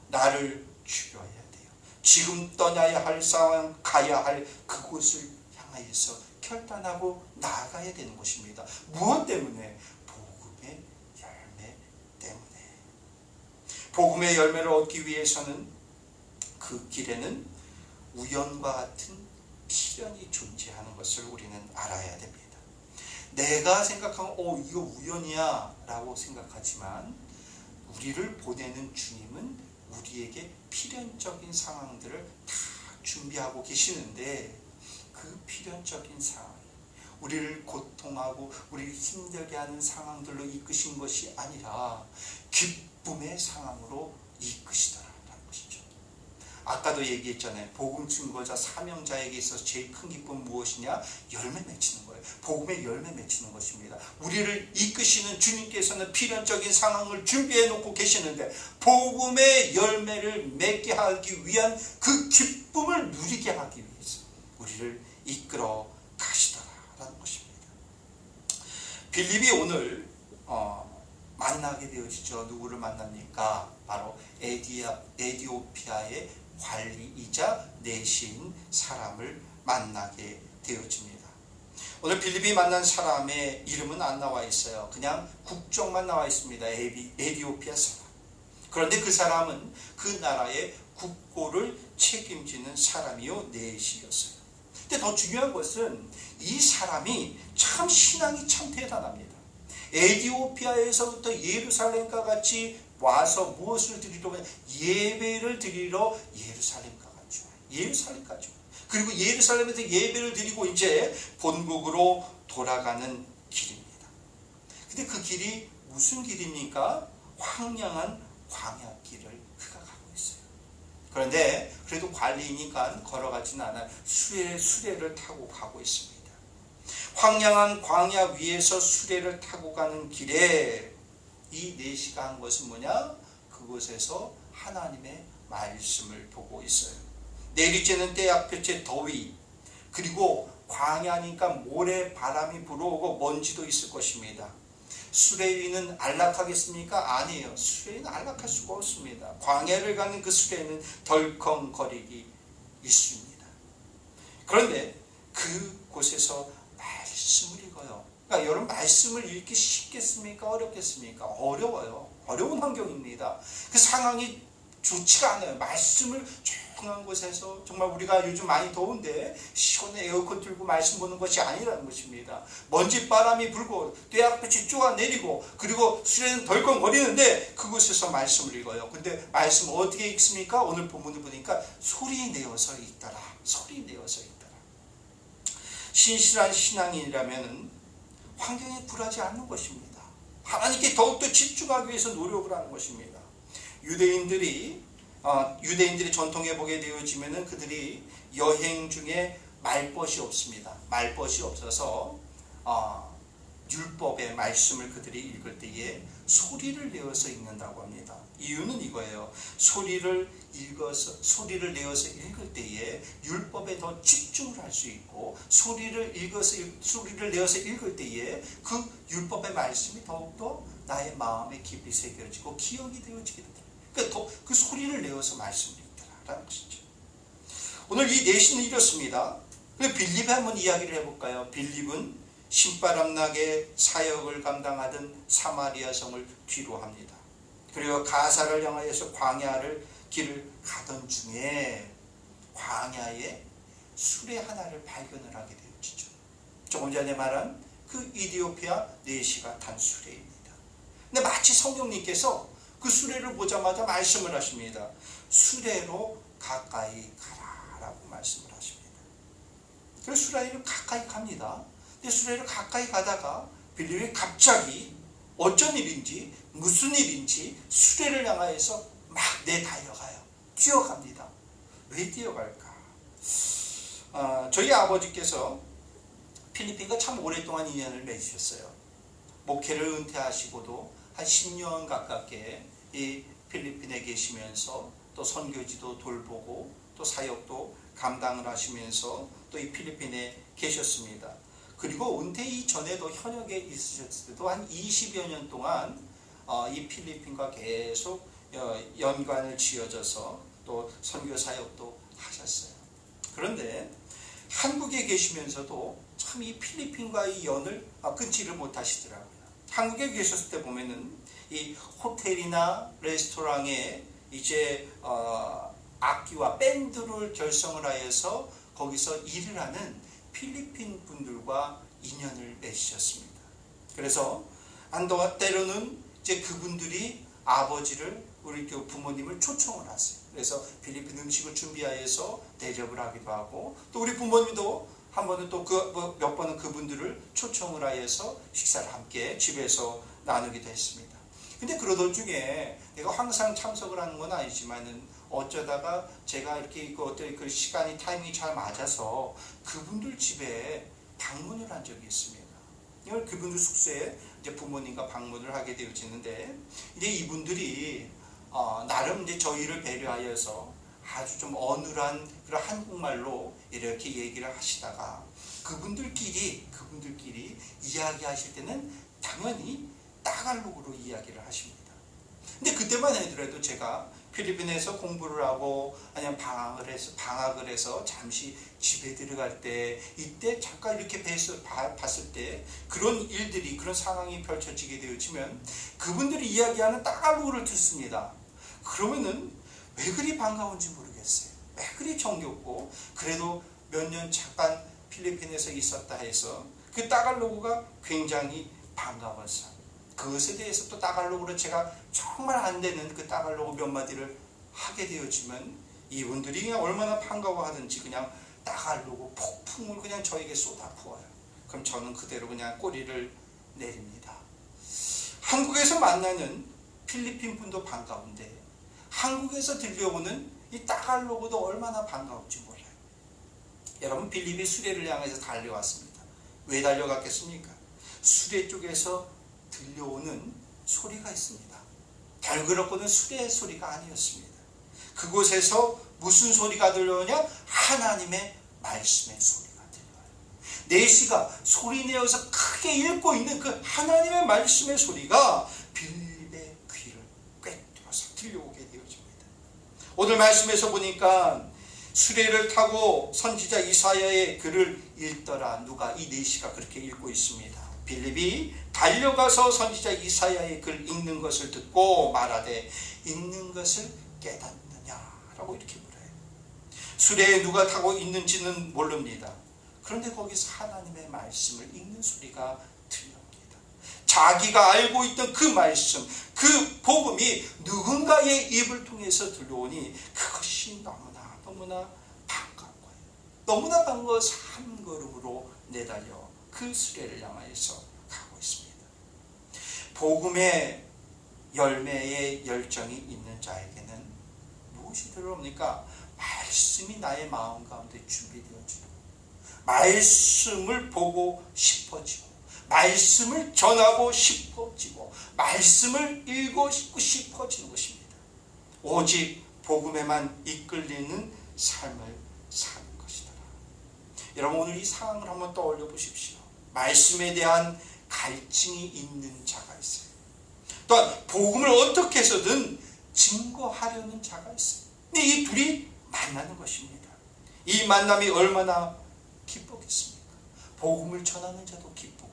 나를 죽여야 돼요. 지금 떠나야 할 상황, 가야 할 그곳을 향하여서 결단하고 나아가야 되는 것입니다. 무엇 때문에? 복음의 열매 때문에. 복음의 열매를 얻기 위해서는 그 길에는 우연과 같은 시련이 존재하는 것을 우리는 알아야 됩니다. 내가 생각하면 이거 우연이야 라고 생각하지만 우리를 보내는 주님은 우리에게 필연적인 상황들을 다 준비하고 계시는데 그 필연적인 상황, 우리를 고통하고 우리를 힘들게 하는 상황들로 이끄신 것이 아니라 기쁨의 상황으로 이끄시더라라는 것이죠. 아까도 얘기했잖아요. 복음 증거자, 사명자에게 있어서 제일 큰 기쁨은 무엇이냐? 열매 맺히는 거예요. 복음의 열매 맺히는 것입니다. 우리를 이끄시는 주님께서는 필연적인 상황을 준비해 놓고 계시는데 복음의 열매를 맺게 하기 위한 그 기쁨을 누리게 하기 위해서 우리를 이끌어 가시더라라는 것입니다. 빌립이 오늘 만나게 되어지죠. 누구를 만납니까? 바로 에디오피아의 관리이자 내시인 사람을 만나게 되어집니다. 오늘 빌립이 만난 사람의 이름은 안 나와 있어요. 그냥 국적만 나와 있습니다. 에디오피아 사람. 그런데 그 사람은 그 나라의 국고를 책임지는 사람이요, 내시였어요. 근데 더 중요한 것은 이 사람이 참 신앙이 참 대단합니다. 에디오피아에서부터 예루살렘과 같이 와서 무엇을 드리러? 예배를 드리러 예루살렘까지. 그리고 예루살렘에서 예배를 드리고 이제 본국으로 돌아가는 길입니다. 근데 그 길이 무슨 길입니까? 황량한 광야길을 그가 가고 있어요. 그런데 그래도 관리니까 걸어가지는 않아요. 수레를 타고 가고 있습니다. 황량한 광야 위에서 수레를 타고 가는 길에 이 내시가 한 것은 뭐냐? 그곳에서 하나님의 말씀을 보고 있어요. 내리쬐는 때약볕의 더위, 그리고 광야니까 모래 바람이 불어오고 먼지도 있을 것입니다. 수레위는 안락하겠습니까? 아니에요. 수레위는 안락할 수가 없습니다. 광야를 가는 그 수레는 덜컹거리기 있습니다. 그런데 그곳에서 말씀을 읽어요. 그러니까 여러분, 말씀을 읽기 쉽겠습니까? 어렵겠습니까? 어려워요. 어려운 환경입니다. 그 상황이 좋지가 않아요. 말씀을 조용한 곳에서, 정말 우리가 요즘 많이 더운데 시원해 에어컨 틀고 말씀 보는 것이 아니라는 것입니다. 먼지바람이 불고 떼약볕이 쪼아내리고 그리고 수레는 덜컹거리는데 그곳에서 말씀을 읽어요. 근데 말씀 어떻게 읽습니까? 오늘 본문을 보니까 소리 내어서 읽더라. 소리 내어서 읽더라. 신실한 신앙인이라면 환경에 굴하지 않는 것입니다. 하나님께 더욱더 집중하기 위해서 노력을 하는 것입니다. 유대인들이 전통에 보게 되어지면은 그들이 여행 중에 말벗이 없습니다. 말벗이 없어서 율법의 말씀을 그들이 읽을 때에 소리를 내어서 읽는다고 합니다. 이유는 이거예요. 소리를 내어서 읽을 때에 율법에 더 집중을 할 수 있고, 소리를 내어서 읽을 때에 그 율법의 말씀이 더욱더 나의 마음에 깊이 새겨지고 기억이 되어지게 됩니다. 그러니까 그 소리를 내어서 말씀을 읽더라라는 것이죠. 오늘 이 내시는 이렇습니다. 빌립에 한번 이야기를 해볼까요? 빌립은 신바람나게 사역을 감당하던 사마리아 성을 뒤로 합니다. 그리고 가사를 향하여서 광야를 길을 가던 중에 광야에 수레 하나를 발견을 하게 되어지죠. 조금 전에 말한 그 이디오피아 내시가 탄 수레입니다. 근데 마치 성령님께서 그 수레를 보자마자 말씀을 하십니다. 수레로 가까이 가라라고 말씀을 하십니다. 그래서 수레를 가까이 갑니다. 근데 수레를 가까이 가다가 빌립이 갑자기 어쩐 일인지 무슨 일인지 수레를 향하여서 막 내달려가요. 뛰어갑니다. 왜 뛰어갈까? 저희 아버지께서 필리핀과 참 오랫동안 인연을 맺으셨어요. 목회를 은퇴하시고도 한 10년 가깝게 이 필리핀에 계시면서 또 선교지도 돌보고 또 사역도 감당을 하시면서 또 이 필리핀에 계셨습니다. 그리고 은퇴 이전에도 현역에 있으셨을 때도 한 20여 년 동안 이 필리핀과 계속 연관을 지어져서 또 선교 사역도 하셨어요. 그런데 한국에 계시면서도 참 이 필리핀과의 연을 끊지를 못하시더라고요. 한국에 계셨을 때 보면은 이 호텔이나 레스토랑에 이제 악기와 밴드를 결성을 하여서 거기서 일을 하는 필리핀 분들과 인연을 맺으셨습니다. 그래서 때로는 이제 그분들이 아버지를, 우리 부모님을 초청을 하세요. 그래서 필리핀 음식을 준비하여서 대접을 하기도 하고, 또 우리 부모님도 한 번은 또 몇 번은 그분들을 초청을 하여서 식사를 함께 집에서 나누기도 했습니다. 근데 그러던 중에 내가 항상 참석을 하는 건 아니지만은 어쩌다가 제가 이렇게 그 시간이 타이밍이 잘 맞아서 그분들 집에 방문을 한 적이 있습니다. 이걸 그분들 숙소에 이제 부모님과 방문을 하게 되어지는데, 이제 이분들이 나름 이제 저희를 배려하여서 아주 좀 어눌한 그런 한국말로 이렇게 얘기를 하시다가 그분들끼리 이야기하실 때는 당연히 따갈록으로 이야기를 하십니다. 근데 그때만 해도 제가 필리핀에서 공부를 하고 아니면 방학을 해서 잠시 집에 들어갈 때, 이때 잠깐 이렇게 봤을 때 그런 일들이, 그런 상황이 펼쳐지게 되어지면 그분들이 이야기하는 따갈록을 듣습니다. 그러면은 왜 그리 반가운지 모르겠어요. 왜 그리 정겹고, 그래도 몇 년 잠깐 필리핀에서 있었다 해서 그 따갈로그가 굉장히 반가웠어요. 그것에 대해서 또 따갈로그로 제가 정말 안 되는 그 따갈로그 몇 마디를 하게 되어지면 이분들이 그냥 얼마나 반가워하든지 그냥 따갈로그 폭풍을 그냥 저에게 쏟아부어요. 그럼 저는 그대로 그냥 꼬리를 내립니다. 한국에서 만나는 필리핀 분도 반가운데 한국에서 들려오는 이 따갈로그도 얼마나 반가운지 몰라요. 여러분, 빌립이 수레를 향해서 달려왔습니다. 왜 달려갔겠습니까? 수레 쪽에서 들려오는 소리가 있습니다. 별그렇고는 수레의 소리가 아니었습니다. 그곳에서 무슨 소리가 들려오냐? 하나님의 말씀의 소리가 들려와요. 내시가 소리내어서 크게 읽고 있는 그 하나님의 말씀의 소리가 빌립의 귀를 꿰뚫어서 들려오게 되어집니다. 오늘 말씀에서 보니까 수레를 타고 선지자 이사야의 글을 읽더라. 누가? 이 내시가 그렇게 읽고 있습니다. 빌립이 달려가서 선지자 이사야의 글 읽는 것을 듣고 말하되 읽는 것을 깨닫느냐라고 이렇게 물어요. 수레에 누가 타고 있는지는 모릅니다. 그런데 거기서 하나님의 말씀을 읽는 소리가 들려옵니다. 자기가 알고 있던 그 말씀, 그 복음이 누군가의 입을 통해서 들려오니 그것이 너무나 반가운 거예요. 너무나 반가워서 한 걸음으로 내달려 그 수레를 향하여서 가고 있습니다. 복음의 열매의 열정이 있는 자에게는 무엇이 들어옵니까? 말씀이 나의 마음 가운데 준비되어지고 말씀을 보고 싶어지고 말씀을 전하고 싶어지고 말씀을 읽고 싶어지는 것입니다. 오직 복음에만 이끌리는 삶을 사는 것이더라. 여러분, 오늘 이 상황을 한번 떠올려 보십시오. 말씀에 대한 갈증이 있는 자가 있어요. 또한 복음을 어떻게 해서든 증거하려는 자가 있어요. 근데 이 둘이 만나는 것입니다. 이 만남이 얼마나 기쁘겠습니까? 복음을 전하는 자도 기쁘고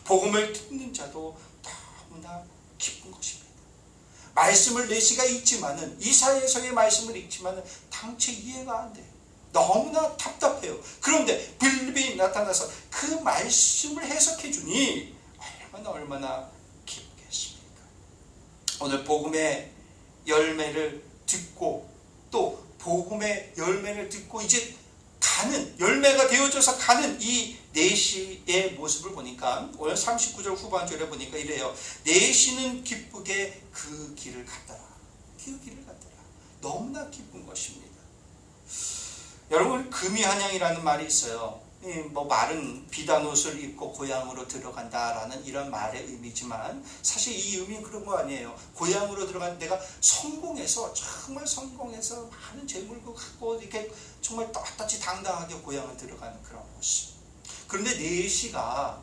복음을 듣는 자도 너무나 기쁜 것입니다. 말씀을 내시가 읽지만은 이사야서의 말씀을 읽지만은 당체 이해가 안 돼요. 너무나 답답해요. 그런데 빌립이 나타나서 그 말씀을 해석해 주니 얼마나 기쁘겠습니까? 오늘 복음의 열매를 듣고 또 복음의 열매를 듣고 이제 가는, 열매가 되어져서 가는 이 내시의 모습을 보니까 오늘 39절 후반절에 보니까 이래요. 내시는 기쁘게 그 길을 갔더라. 그 길을 갔더라. 너무나 기쁜 것입니다. 여러분, 금이한양이라는 말이 있어요. 말은 비단 옷을 입고 고향으로 들어간다라는 이런 말의 의미지만 사실 이 의미는 그런 거 아니에요. 고향으로 들어간 내가 성공해서 정말 성공해서 많은 재물도 갖고 이렇게 정말 떳떳이 당당하게 고향을 들어가는 그런 모습. 그런데 내시가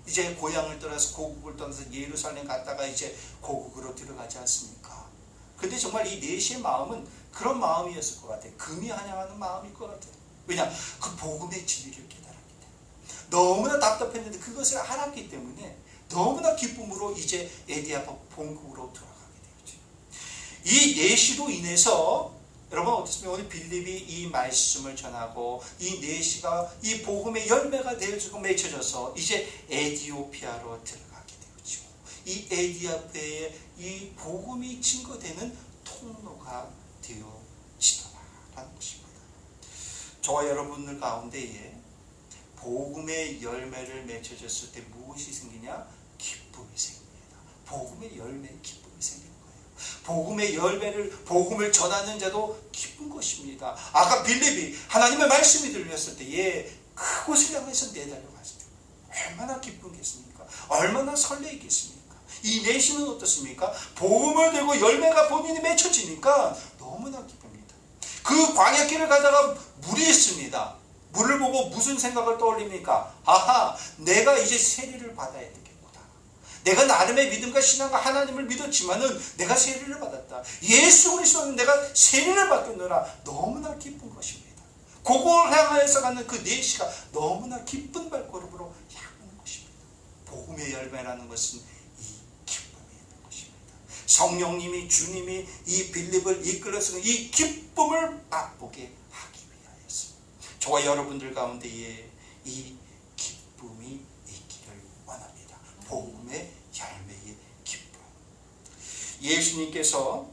이제 고향을 떠나서 고국을 떠나서 예루살렘 갔다가 이제 고국으로 들어가지 않습니까? 근데 정말 이 내시의 마음은 그런 마음이었을 것 같아요. 금이 한양하는 마음일 것 같아요. 왜냐? 그 복음의 진리를 깨달았기 때문에. 너무나 답답했는데 그것을 알았기 때문에 너무나 기쁨으로 이제 에디아파 본국으로 들어가게 되었죠. 이 내시로 인해서 여러분 어떻습니까? 오늘 빌립이 이 말씀을 전하고 이 내시가 이 복음의 열매가 되어지고 맺혀져서 이제 에디오피아로 들어가게 되었죠. 이 에디오피아에 이 복음이 증거되는 통로가 되어지더라라는 것입니다. 저와 여러분들 가운데에 복음의 열매를 맺혀졌을 때 무엇이 생기냐? 기쁨이 생깁니다. 복음의 열매에 기쁨이 생기는 거예요. 복음의 열매를, 복음을 전하는 자도 기쁜 것입니다. 아까 빌립이 하나님의 말씀이 들렸을 때에 그곳을 향해서 내달려갔어요. 얼마나 기쁘겠습니까? 얼마나 설레겠습니까? 이 내시는 어떻습니까? 복음을 들고 열매가 본인이 맺혀지니까 너무나 기쁩니다. 그 광야길을 가다가 물이 있습니다. 물을 보고 무슨 생각을 떠올립니까? 아하, 내가 이제 세례를 받아야 되겠구나. 내가 나름의 믿음과 신앙과 하나님을 믿었지만은 내가 세례를 받았다. 예수 그리스도는 내가 세례를 받겠노라. 너무나 기쁜 것입니다. 그걸 향하여서 가는 그 내시가 너무나 기쁜 발걸음으로 향하는 것입니다. 복음의 열매라는 것은 이 기쁨이 있는 것입니다. 성령님이, 주님이 이 빌립을 이끌어서는 이 기쁨을 맛보게 하기 위하여서 저와 여러분들 가운데에 이 기쁨이 있기를 원합니다. 복음의 열매의 기쁨. 예수님께서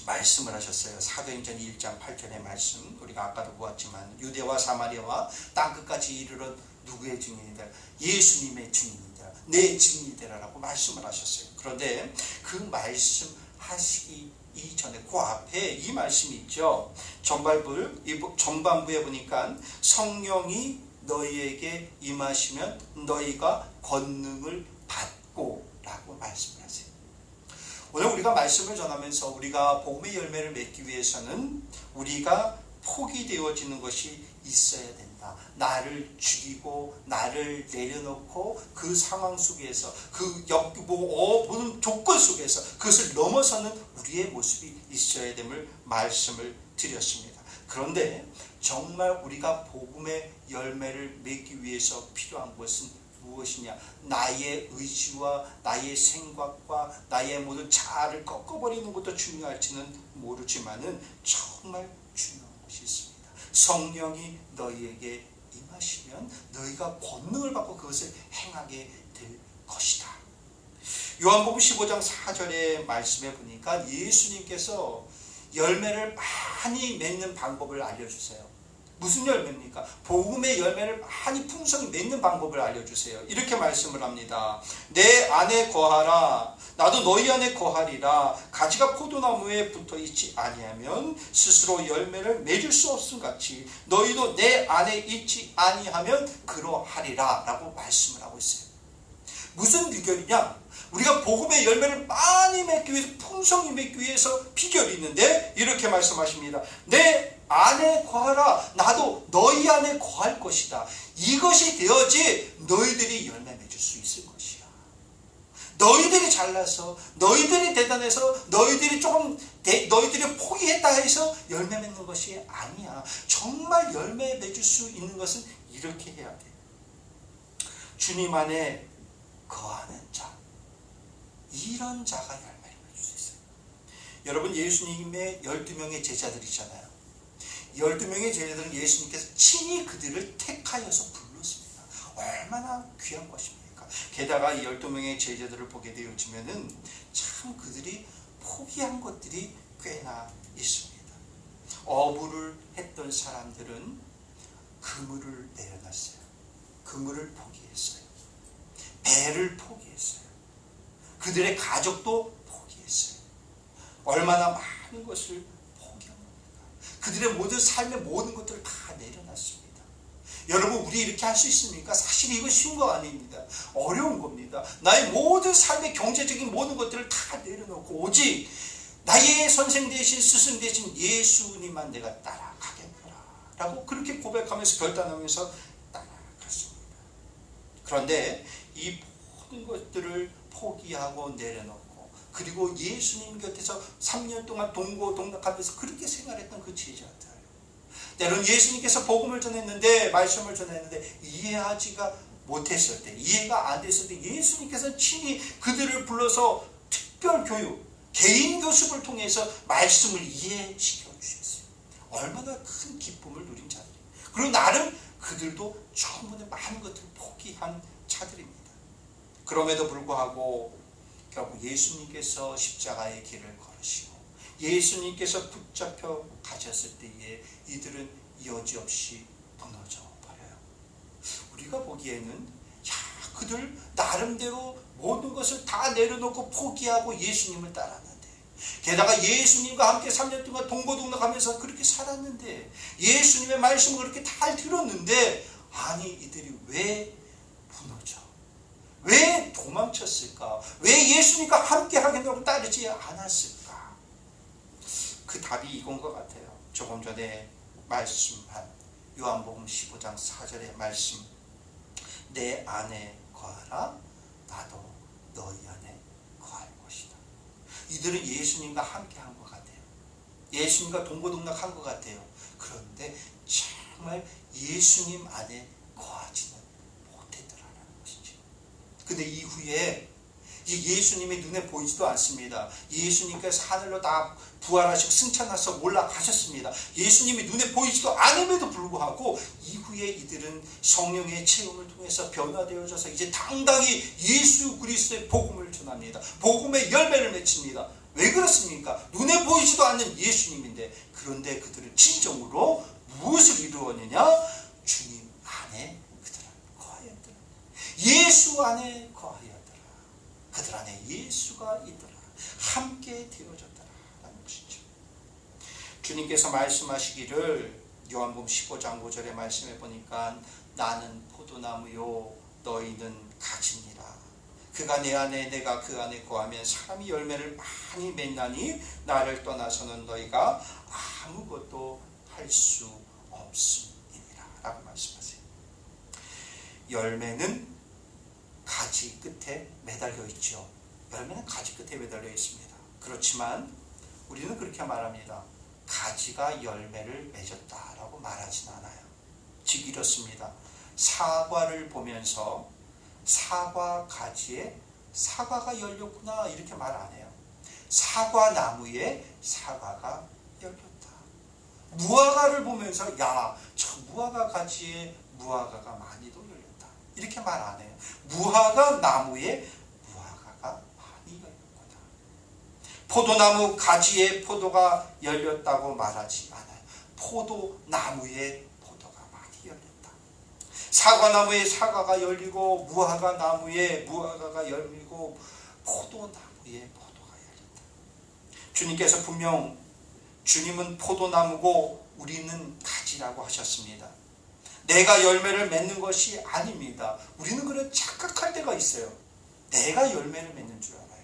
말씀을 하셨어요. 사도행전 1장 8절의 말씀, 우리가 아까도 보았지만 유대와 사마리아와 땅끝까지 이르러 누구의 증인이다? 예수님의 증인이다. 내 증인이다라고 말씀을 하셨어요. 그런데 그 말씀 하시기 이전에 그 앞에 이 말씀이 있죠. 전반부에 보니까 성령이 너희에게 임하시면 너희가 권능을 받고 라고 말씀을 하세요. 오늘 우리가 말씀을 전하면서 우리가 복음의 열매를 맺기 위해서는 우리가 포기되어지는 것이 있어야 된다. 나를 죽이고 나를 내려놓고 그 상황 속에서 모든 조건 속에서 그것을 넘어서는 우리의 모습이 있어야 됨을 말씀을 드렸습니다. 그런데 정말 우리가 복음의 열매를 맺기 위해서 필요한 것은 무엇이냐? 나의 의지와 나의 생각과 나의 모든 자아를 꺾어버리는 것도 중요할지는 모르지만은 정말 중요한 것이 있습니다. 성령이 너희에게 임하시면 너희가 권능을 받고 그것을 행하게 될 것이다. 요한복음 15장 4절의 말씀에 보니까 예수님께서 열매를 많이 맺는 방법을 알려주세요. 무슨 열매입니까? 복음의 열매를 많이 풍성히 맺는 방법을 알려주세요. 이렇게 말씀을 합니다. 내 안에 거하라. 나도 너희 안에 거하리라. 가지가 포도나무에 붙어있지 아니하면 스스로 열매를 맺을 수 없음 같이 너희도 내 안에 있지 아니하면 그러하리라 라고 말씀을 하고 있어요. 무슨 비결이냐? 우리가 복음의 열매를 많이 맺기 위해서, 풍성히 맺기 위해서 비결이 있는데 이렇게 말씀하십니다. 내 안에 거하라. 나도 너희 안에 거할 것이다. 이것이 되어지 너희들이 열매 맺을 수 있을 것이야. 너희들이 잘나서, 너희들이 대단해서, 너희들이 포기했다 해서 열매 맺는 것이 아니야. 정말 열매 맺을 수 있는 것은 이렇게 해야 돼. 주님 안에 거하는 자, 이런 자가 열매를 맺을 수 있어요. 여러분, 예수님의 12명의 제자들이잖아요. 12명의 제자들은 예수님께서 친히 그들을 택하여서 불렀습니다. 얼마나 귀한 것입니까? 게다가 이 12명의 제자들을 보게 되어지면은 참 그들이 포기한 것들이 꽤나 있습니다. 어부를 했던 사람들은 그물을 내려놨어요. 그물을 포기했어요. 배를 포기했어요. 그들의 가족도 포기했어요. 얼마나 많은 것을 포기한 겁니까? 그들의 모든 삶의 모든 것들을 다 내려놨습니다. 여러분, 우리 이렇게 할 수 있습니까? 사실 이거 쉬운 거 아닙니다. 어려운 겁니다. 나의 모든 삶의 경제적인 모든 것들을 다 내려놓고 오직 나의 선생 대신 스승 대신 예수님만 내가 따라가겠노라 라고 그렇게 고백하면서 결단하면서 따라갔습니다. 그런데 이 모든 것들을 포기하고 내려놓고 그리고 예수님 곁에서 3년 동안 동고동락하면서 그렇게 생활했던 그 제자들, 때로는 예수님께서 복음을 전했는데, 말씀을 전했는데 이해하지가 못했을 때, 이해가 안 됐을 때 예수님께서 친히 그들을 불러서 특별 교육, 개인 교습을 통해서 말씀을 이해시켜 주셨어요. 얼마나 큰 기쁨을 누린 자들이에요. 그리고 나름 그들도 처음부터 많은 것들을 포기한 자들입니다. 그럼에도 불구하고 결국 예수님께서 십자가의 길을 걸으시고 예수님께서 붙잡혀 가셨을 때에 이들은 여지없이 무너져 버려요. 우리가 보기에는 그들 나름대로 모든 것을 다 내려놓고 포기하고 예수님을 따랐는데, 게다가 예수님과 함께 3년 동안 동고동락하면서 그렇게 살았는데, 예수님의 말씀을 그렇게 잘 들었는데, 아니 이들이 왜 무너져? 왜 도망쳤을까? 왜 예수님과 함께 하겠다고 따르지 않았을까? 그 답이 이건 것 같아요. 조금 전에 말씀한 요한복음 15장 4절의 말씀, 내 안에 거하라. 나도 너희 안에 거할 것이다. 이들은 예수님과 함께 한 것 같아요. 예수님과 동고동락한 것 같아요. 그런데 정말 예수님 안에 거하지는 못했더라는 것이지. 근데 이후에 예수님이 눈에 보이지도 않습니다. 예수님께서 하늘로 다 부활하시고 승천하셔서 올라가셨습니다. 예수님이 눈에 보이지도 않음에도 불구하고 이후에 이들은 성령의 체험을 통해서 변화되어져서 이제 당당히 예수 그리스도의 복음을 전합니다. 복음의 열매를 맺습니다. 왜 그렇습니까? 눈에 보이지도 않는 예수님인데, 그런데 그들은 진정으로 무엇을 이루었느냐? 주님 안에 그들은 거하였더라. 예수 안에 거하였더라. 그들 안에 예수가 있더라. 함께 되어졌더라. 라는 것이죠. 주님께서 말씀하시기를 요한복음 15장 5절의 말씀에 보니까 나는 포도나무요 너희는 가지니라. 그가 내 안에 내가 그 안에 거하면 사람이 열매를 많이 맺나니 나를 떠나서는 너희가 아무것도 할 할 수 없음이니라 라고 말씀하세요. 열매는 가지 끝에 매달려 있죠. 열매는 가지 끝에 매달려 있습니다. 그렇지만 우리는 그렇게 말합니다. 가지가 열매를 맺었다라고 말하진 않아요. 즉 이렇습니다. 사과를 보면서 사과 가지에 사과가 열렸구나 이렇게 말 안 해요. 사과 나무에 사과가 열렸다. 무화과를 보면서 야, 저 무화과 가지에 무화과가 많이도 열렸다 이렇게 말 안 해요. 무화과 나무에 무화과가 많이 열렸구나. 포도나무 가지에 포도가 열렸다고 말하지 않아요. 포도나무에 포도가 많이 열렸다. 사과나무에 사과가 열리고 무화과 나무에 무화과가 열리고 포도나무에 포도가 열렸다. 주님께서 분명 주님은 포도나무고 우리는 가지라고 하셨습니다. 내가 열매를 맺는 것이 아닙니다. 우리는 그런 착각할 때가 있어요. 내가 열매를 맺는 줄 알아요.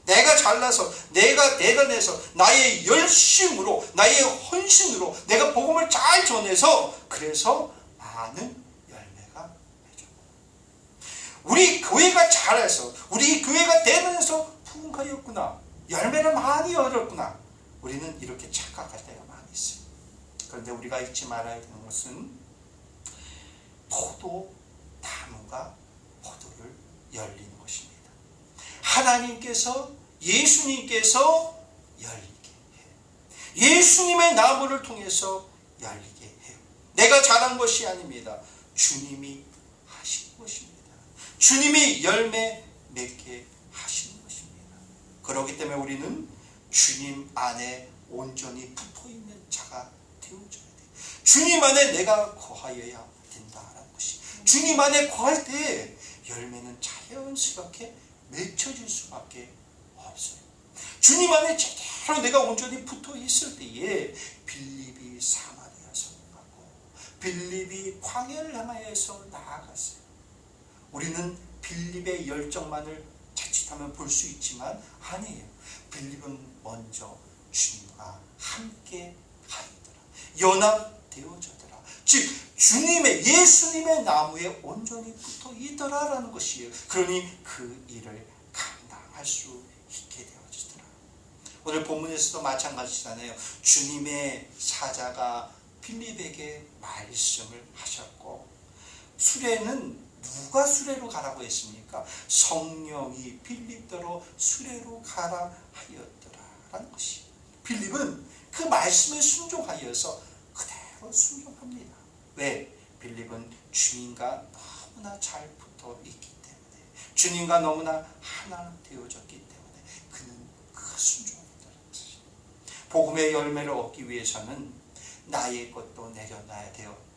내가 잘나서 내가 내서 나의 열심으로 나의 헌신으로 내가 복음을 잘 전해서 그래서 많은 열매가 맺었고 우리 교회가 잘해서 우리 교회가 대단해서 부흥하였구나. 열매를 많이 얻었구나. 우리는 이렇게 착각할 때가 많이 있어요. 그런데 우리가 잊지 말아야 되는 것은 포도나무가 포도를 열리는 것입니다. 하나님께서 예수님께서 열리게 해요. 예수님의 나무를 통해서 열리게 해요. 내가 잘한 것이 아닙니다. 주님이 하신 것입니다. 주님이 열매 맺게 하신 것입니다. 그렇기 때문에 우리는 주님 안에 온전히 붙어있는 자가 되어져야 돼요. 주님 안에 내가 거하여야 된다라는 것이. 주님 안에 거할 때 열매는 자연스럽게 맺혀질 수밖에 없어요. 주님 안에 제대로 내가 온전히 붙어있을 때에 빌립이 사마리아 성을 갔고 빌립이 광야를 향하여서 나아갔어요. 우리는 빌립의 열정만을 자칫하면 볼 수 있지만 아니에요. 빌립은 먼저 주님과 함께 하였더라. 연합되어졌더라. 즉 주님의 예수님의 나무에 온전히 붙어 있더라라는 것이에요. 그러니 그 일을 감당할 수 있게 되어지더라. 오늘 본문에서도 마찬가지잖아요. 주님의 사자가 빌립에게 말씀을 하셨고 수레는 누가 수레로 가라고 했습니까? 성령이 빌립더러 수레로 가라 하였더라라는 것이. 빌립은 그 말씀에 순종하여서 그대로 순종합니다. 왜? 빌립은 주님과 너무나 잘 붙어 있기 때문에 주님과 너무나 하나 되어졌기 때문에 그는 그 순종이더라는 것이. 복음의 열매를 얻기 위해서는 나의 것도 내려놔야 돼요.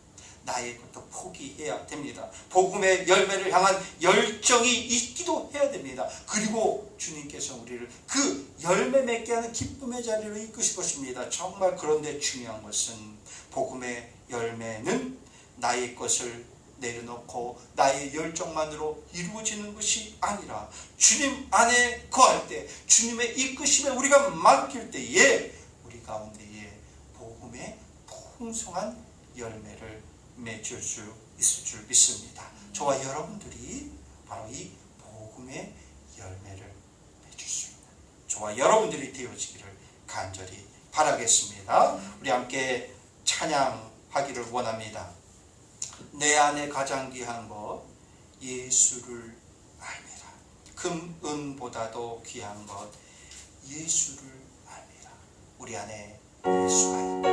나의 것도 포기해야 됩니다. 복음의 열매를 향한 열정이 있기도 해야 됩니다. 그리고 주님께서 우리를 그 열매 맺게 하는 기쁨의 자리로 이끄실 것입니다. 정말 그런데 중요한 것은 복음의 열매는 나의 것을 내려놓고 나의 열정만으로 이루어지는 것이 아니라 주님 안에 거할 때 주님의 이끄심에 우리가 맡길 때에 우리 가운데에 복음의 풍성한 열매를 맺을 수 있을 줄 믿습니다. 저와 여러분들이 바로 이 복음의 열매를 맺을 수 있는 저와 여러분들이 되어지기를 간절히 바라겠습니다. 우리 함께 찬양하기를 원합니다. 내 안에 가장 귀한 것 예수를 알미라. 금, 은보다도 귀한 것 예수를 알미라. 우리 안에 예수가 있다.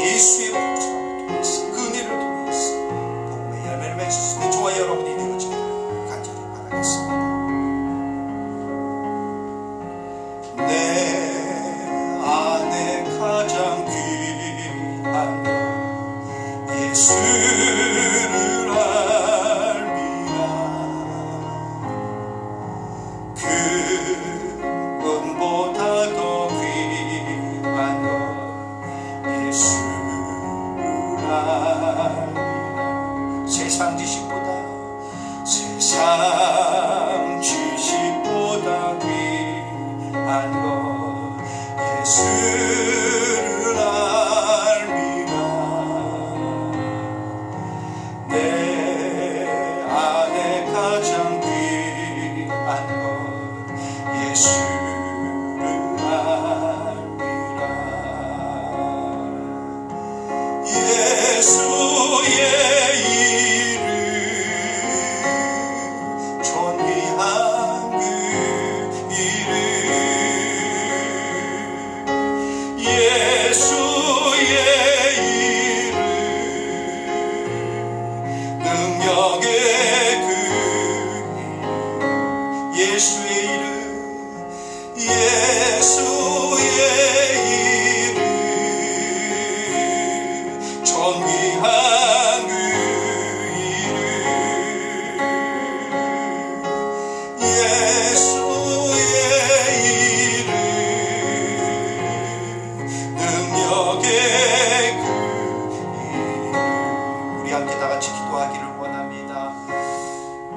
예수의 복음을 통해서 그 은혜를 통해서 복음의 열매를 맺을 수 있는 저와 여러분이 되어지기를 간절히 바라겠습니다. 내 안에 가장 귀한 것 예수를 알미라. 금보다 더 귀한 것 예수를 알미라. 세상 지식보다 세상 지식보다 귀한 것 예수를 알미라. 예수의 이름 존귀한 그 이름 예수의 이름 능력의 그 예수의 이름 예수의 이름 존귀한 그 이름 예수의 이름 능력의 그 이름 우리 함께 다 같이 기도하기를 원합니다.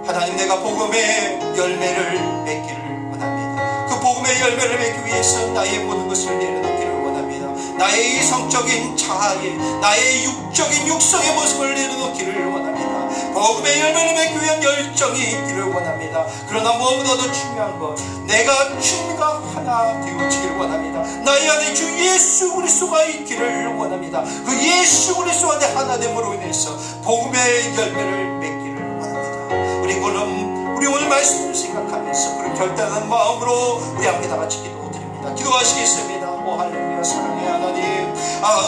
하나님, 내가 복음의 열매를 맺기를 원합니다. 그 복음의 열매를 맺기 위해서 나의 모든 것을 내려놓기를 원합니다. 나의 이성적인 자아에, 나의 육적인 육성의 모습을 내려놓기를 원합니다. 복음의 열매를 맺기 위한 열정이 있기를 원합니다. 그러나 무엇보다도 중요한 것, 내가 주님과 하나 되어지기를 원합니다. 나의 안에 주 예수 그리스도가 있기를 원합니다. 그 예수 그리스도 안에 하나됨으로 인해서 복음의 열매를 맺기를 원합니다. 우리 그럼 우리 오늘 말씀을 생각하면서 그런 결단한 마음으로 우리 함께 다 같이 기도드립니다. 기도하시겠습니다. 오 할렐루야. 사랑의 하나님,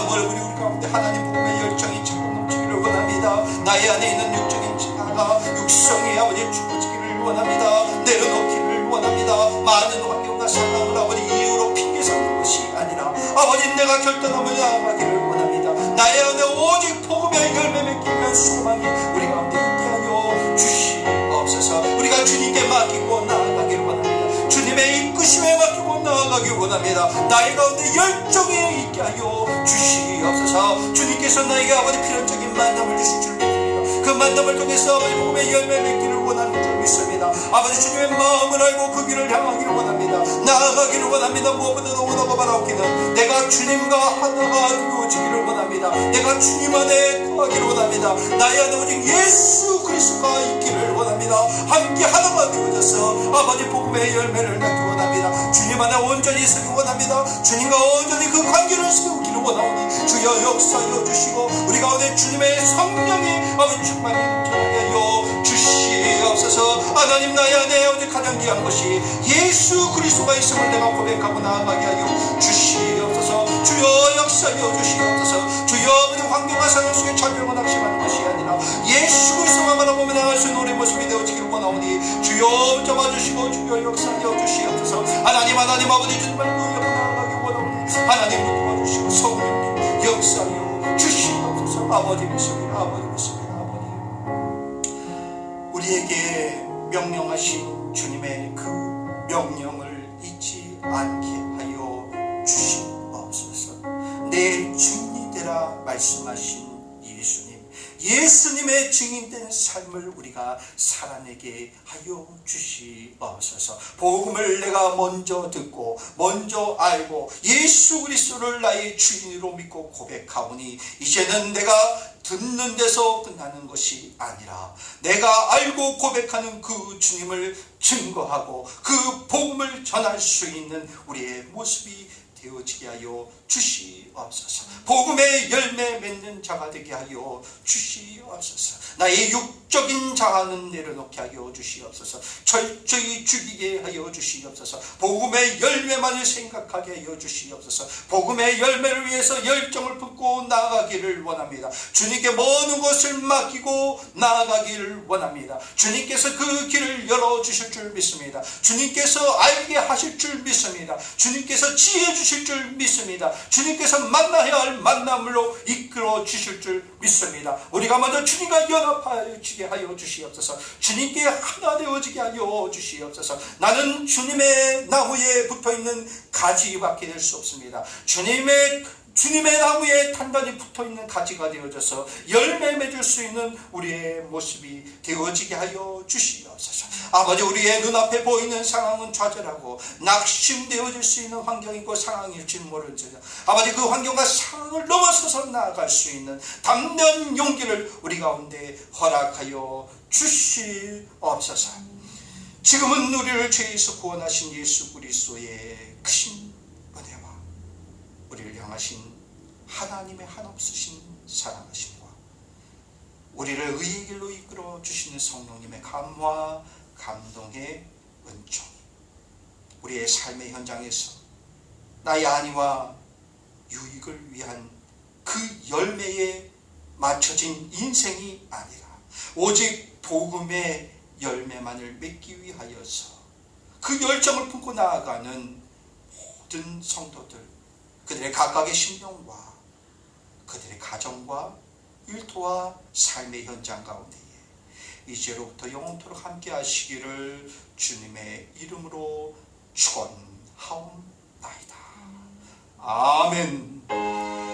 우리 가운데 하나님 복음의 열정이 차고 넘치기를 원합니다. 나의 안에 있는 육적인 자가 육성이 아버지 죽어지기를 원합니다. 내려놓기를 원합니다. 많은 환경과 상황을 아버지 이유로 핑계 삼는 것이 아니라 아버지 내가 결단하며 나아가기를 원합니다. 나의 안에 오직 복음의 열매 맺기 위한 소망이 우리 가운데 있게 하여 주시옵소서. 우리가 주님께 맡기고 나아가기를 원합니다. 주님의 이끄심에 맡기고 나아가기를 원합니다. 나의 가운데 열정이 있게 하여 주시옵소서. 주님께서 나에게 아버지 필연적인 만남을 주실 줄 믿습니다. 그 만남을 통해서 아버지 복음의 열매 맺기를 원하는 줄 믿습니다. 아버지 주님의 마음을 알고 그 길을 향하기를 원합니다. 나아가기를 원합니다. 무엇보다도 원하고 바라옵기는 내가 주님과 하나가 되어지기를 원합니다. 내가 주님 안에 거하기를 원합니다. 나의 안에 오직 예수 그리스도가 있기를 원합니다. 함께 하나가 되어져서 아버지 복음의 열매를 맺기 원합니다. 주님 안에 온전히 서기 원합니다. 주님과 온전히 그 관계를 세우기를 원하오니 주여 역사하여 주시고 우리 가운데 주님의 성령이 아버지 충만히 넘쳐나게 하여 주시옵소서. 하나님, 나의 안에 오직 가장 귀한 것이 예수 그리스도가 있음을 내가 고백하고 나아가게 하여 주시옵소서. 주여 역사하여 주시옵소서. 주여 아버지 환경과 상황 속에 절병을 낙심하는 것이 아니라 예수 그리스도만 바라보며 나갈 수 있는 우리 모습이 되어지기를 원하오니 주여 잡아주시고 주여 역사하여 주시옵소서. 하나님 아버지 주님을 의하고 나아가기 원하오니 하나님 도와주시고 성령님 역사하여 주시옵소서. 아버지 믿습니다. 아버지 믿습니다. 우리에게 명령하신 주님의 그 명령을 잊지 않게 하여 주시옵소서. 내 증인이 되라 말씀하신 예수님의 증인된 삶을 우리가 살아내게 하여 주시옵소서. 복음을 내가 먼저 듣고 먼저 알고 예수 그리스도를 나의 주인으로 믿고 고백하오니 이제는 내가 듣는 데서 끝나는 것이 아니라 내가 알고 고백하는 그 주님을 증거하고 그 복음을 전할 수 있는 우리의 모습이 되어지게 하여 주시옵소서. 복음의 열매 맺는 자가 되게 하여 주시옵소서. 나의 육적인 자아는 내려놓게 하여 주시옵소서. 철저히 죽이게 하여 주시옵소서. 복음의 열매만을 생각하게 하여 주시옵소서. 복음의 열매를 위해서 열정을 품고 나아가기를 원합니다. 주님께 모든 것을 맡기고 나아가기를 원합니다. 주님께서 그 길을 열어주실 줄 믿습니다. 주님께서 알게 하실 줄 믿습니다. 주님께서 지혜 주실 줄 믿습니다. 주님께서 만나야 할 만남으로 이끌어 주실 줄 믿습니다. 우리가 먼저 주님과 연합하여지게 하여 주시옵소서. 주님께 하나 되어지게 하여 주시옵소서. 나는 주님의 나무에 붙어있는 가지밖에 될 수 없습니다. 주님의 나무에 단단히 붙어있는 가지가 되어져서 열매 맺을 수 있는 우리의 모습이 되어지게 하여 주시옵소서. 아버지, 우리의 눈앞에 보이는 상황은 좌절하고 낙심되어질 수 있는 환경이고 상황일지 모르지만 아버지, 그 환경과 상황을 넘어서서 나아갈 수 있는 담대한 용기를 우리 가운데 허락하여 주시옵소서. 지금은 우리를 죄에서 구원하신 예수 그리스도의 크신 은혜와 우리를 향하신 하나님의 한없으신 사랑하심과 우리를 의의 길로 이끌어 주시는 성령님의 감화 감동의 은총, 우리의 삶의 현장에서 나의 안위와 유익을 위한 그 열매에 맞춰진 인생이 아니라 오직 복음의 열매만을 맺기 위하여서 그 열정을 품고 나아가는 모든 성도들, 그들의 각각의 심령과 그들의 가정과 일터와 삶의 현장 가운데에 이제로부터 영원토록 함께 하시기를 주님의 이름으로 축원하옵나이다. 아멘.